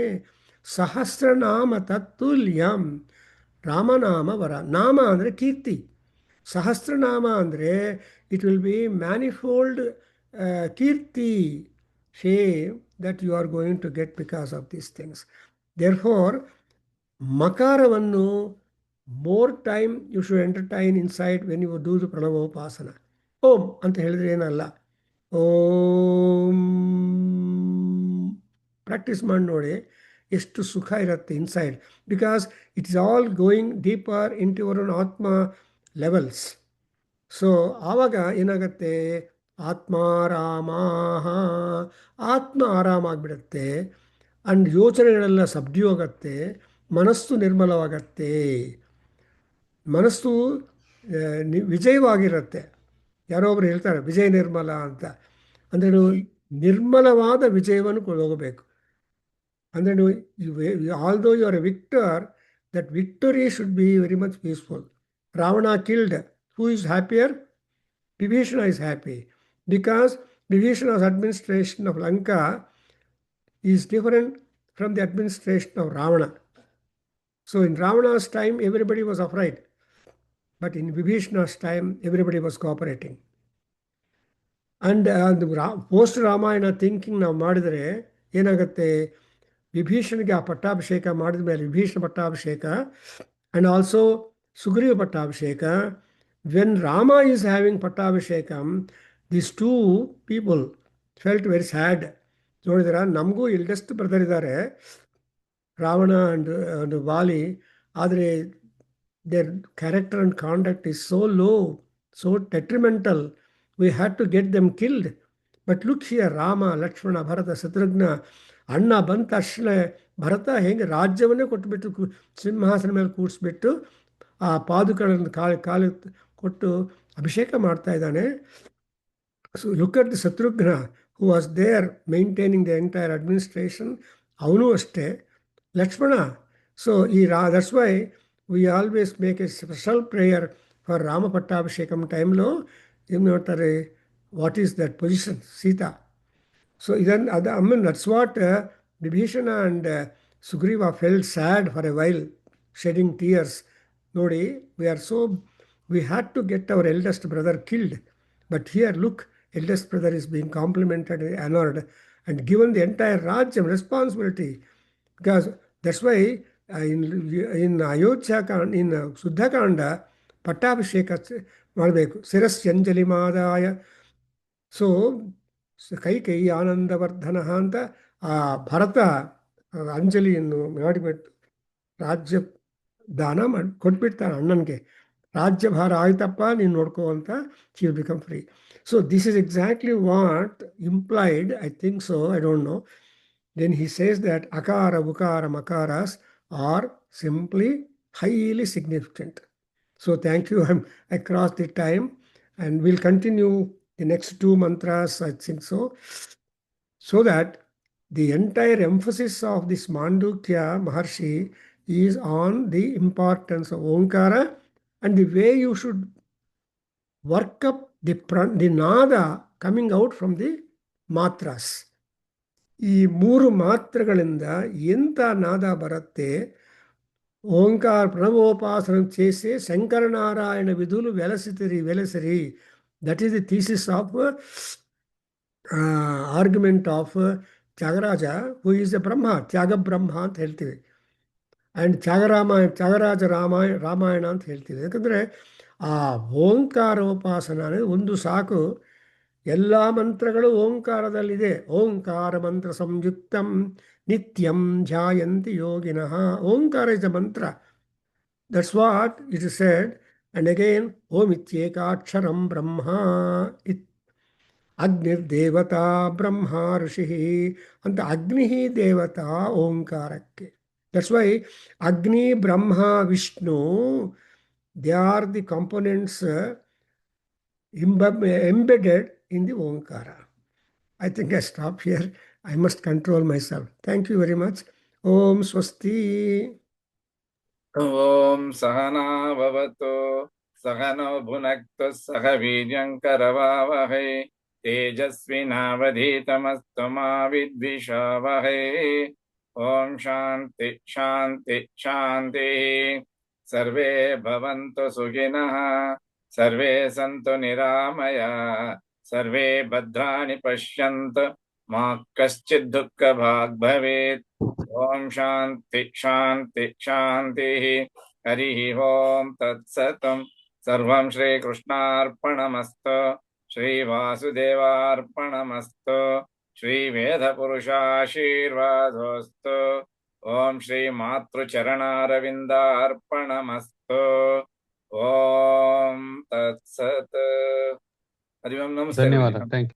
[SPEAKER 1] ಸಹಸ್ರನಾಮ ತತ್ತುಲ್ಯಂ. ರಾಮನಾಮ ವರ. ನಾಮ ಅಂದರೆ ಕೀರ್ತಿ, ಸಹಸ್ರನಾಮ ಅಂದರೆ ಇಟ್ ವಿಲ್ ಬಿ ಮ್ಯಾನಿಫೋಲ್ಡ್ ಕೀರ್ತಿ, fame that you are going to get because of these things. Therefore, ಮಕಾರವನ್ನು more time you should entertain inside when you do the ಪ್ರಣವೋಪಾಸನ. ಓಂ ಅಂತ ಹೇಳಿದ್ರೆ ಏನಲ್ಲ, ಓಂ ಪ್ರಾಕ್ಟೀಸ್ ಮಾಡಿ ನೋಡಿ ಎಷ್ಟು ಸುಖ ಇರುತ್ತೆ inside. Because it is all going deeper into your own ಆತ್ಮ levels. So ಆವಾಗ ಏನಾಗುತ್ತೆ, ಆತ್ಮಾರಾಮ, ಆತ್ಮ ಆರಾಮಾಗಿಬಿಡುತ್ತೆ, ಆ್ಯಂಡ್ ಯೋಚನೆಗಳೆಲ್ಲ ಸಬ್ಡ್ಯೂ ಆಗುತ್ತೆ, ಮನಸ್ಸು ನಿರ್ಮಲವಾಗತ್ತೆ, ಮನಸ್ಸು ವಿಜಯವಾಗಿರುತ್ತೆ. ಯಾರೋ ಒಬ್ರು ಹೇಳ್ತಾರೆ ವಿಜಯ ನಿರ್ಮಲ ಅಂತ. ಅಂದರೆ ನೀವು ನಿರ್ಮಲವಾದ ವಿಜಯವನ್ನು ಹೋಗಬೇಕು. ಅಂದರೆ ನೀವು although you are a victor, that victory should be very much peaceful. Ravana killed, who is happier? Vibhishana is happy because Vibhishana's administration of Lanka is different from the administration of Ravana. So in Ravana's time, everybody was afraid. But in Vibhishana's time, everybody was cooperating. And post-Ramayana thinking ನಾವು ಮಾಡಿದರೆ ಏನಾಗುತ್ತೆ, ವಿಭೀಷಣಿಗೆ ಆ ಪಟ್ಟಾಭಿಷೇಕ ಮಾಡಿದ ಮೇಲೆ, ವಿಭೀಷಣ ಪಟ್ಟಾಭಿಷೇಕ and also Sugriva ಪಟ್ಟಾಭಿಷೇಕ, when Rama is having Pattabhishekam, these two people felt very sad. ನೋಡಿದ್ರೆ ನಮಗೂ ಎಲ್ಡೆಸ್ಟ್ ಬ್ರದರ್ ಇದ್ದಾರೆ, ರಾವಣ ಅಂಡ್ ವಾಲಿ, ಆದರೆ their character and conduct is so low, so detrimental. We had to get them killed. But look here, Rama, Lakshmana, Bharata, Shatrugna, ಅಣ್ಣ ಬಂದ ತಕ್ಷಣ ಭರತ ಹೆಂಗೆ ರಾಜ್ಯವನ್ನೇ ಕೊಟ್ಟುಬಿಟ್ಟು ಸಿಂಹಾಸನ ಮೇಲೆ ಕೂಡಿಸ್ಬಿಟ್ಟು ಆ ಪಾದುಗಳನ್ನು ಕಾಲು ಕೊಟ್ಟು ಅಭಿಷೇಕ ಮಾಡ್ತಾ ಇದ್ದಾನೆ. So look at the Shatrughna who was there maintaining the entire administration, ಅವನು ಅಷ್ಟೇ. Lakshmana. So that's why we always make a special prayer for Rama ಪಟ್ಟಾಭಿಷೇಕಂ ಟೈಮ್లో ಏನು ಮಾಡ್ತಾರೆ, what is that position, Sita. So ಇದನ್ನು that's what Vibhishana and Sugriva felt sad for a while, shedding tears. ನೋಡಿ, we had to get our eldest brother killed. But here, look, eldest brother is being complimented, honored, and given the entire Rajyam responsibility. Because that's why in Ayodhya, in Suddhakanda, ಪಟ್ಟಾಭಿಷೇಕ ಮಾಡಬೇಕು. ಶಿರಸ್ಸಂಜಲಿ Mahadayi. So ಕೈ ಆನಂದವರ್ಧನ ಅಂತ ಆ ಭರತ ಅಂಜಲಿಯನ್ನು ಮಾಡಿಬಿಟ್ಟು ರಾಜ್ಯ ದಾನ ಮಾಡಿ ಕೊಟ್ಬಿಡ್ತಾನೆ ಅಣ್ಣನಿಗೆ. ರಾಜ್ಯಭಾರ ಆಯ್ತಪ್ಪ ನೀನು ನೋಡ್ಕೋ ಅಂತ, she will become free. So this is exactly what implied, I think so, I don't know. Then he says that akara, ukara, makaras are simply highly significant. So thank you. I crossed the time and we'll continue the next 2 mantras, I think so. So that the entire emphasis of this Mandukya Maharshi is on the importance of Omkara and the way you should work up the nada coming out from the matras. ಈ 3 మాత్రಗಳಿಂದ ఎంత నాద బరತ್ತೆ, ఓంకార ప్రణవోపాసన చేసే శంకరనారాయణ విధులు వెలసిరి. That is the thesis of argument of Tyagaraja, who is a Brahma, Tyaga Brahma ಅಂತ ಹೇಳ್ತೀವಿ. And Tyagaraja Ramayana ಅಂತ ಹೇಳ್ತೀವಿ. ಯಾಕಂದರೆ ಆ ಓಂಕಾರೋಪಾಸನ అనేది ಒಂದು ಸಾಕು. ಎಲ್ಲ ಮಂತ್ರಗಳು ಓಂಕಾರದಲ್ಲಿದೆ. ಓಂಕಾರ ಮಂತ್ರ ಸಂಯುಕ್ತಂ ನಿತ್ಯಂ ಧ್ಯಾಯಂತಿ ಯೋಗಿನಃ. ಓಂಕಾರ is a mantra. That's what it is said. And again Om ಇತ್ಯೇಕಾಕ್ಷರಂ ಬ್ರಹ್ಮ, ಅಗ್ನಿರ್ದೇವತಾ ಬ್ರಹ್ಮ ಋಷಿ ಅಂತ. ಅಗ್ನಿ ದೇವತಾ ಓಂಕಾರಕ್ಕೆ. That's why Agni, Brahma, Vishnu, they are the components embedded in the Omkara. I think I stop here. I must control myself. Thank you very much. Om Swasti.
[SPEAKER 2] Om Sahana Bhavatu Sahano Bhunaktu Saha Viryankaravavahe Tejasvinavadhitamastu ma vidvishavahe. Om Shanti Shanti Shanti. Sarve bhavantu sukhinah, सर्वे सन्तु निरामया, सर्वे भद्राणि पश्यन्तु, मा कश्चित् दुःखभाग् भवेत्. ओम शान्ति शान्ति शान्तिः. हरिः ओम तत्सत्. सर्वं श्रीकृष्णार्पणमस्तु, श्रीवासुदेवार्पणमस्तु, श्रीवेदपुरुषाशीर्वादोऽस्तु. ओम श्रीमातृचरणारविन्दार्पणमस्तु. ಓಂ ತತ್ಸತ್. ಹರಿ ಓಂ ನಮಸ್ತೆ.
[SPEAKER 4] ಧನ್ಯವಾದ. Thank you.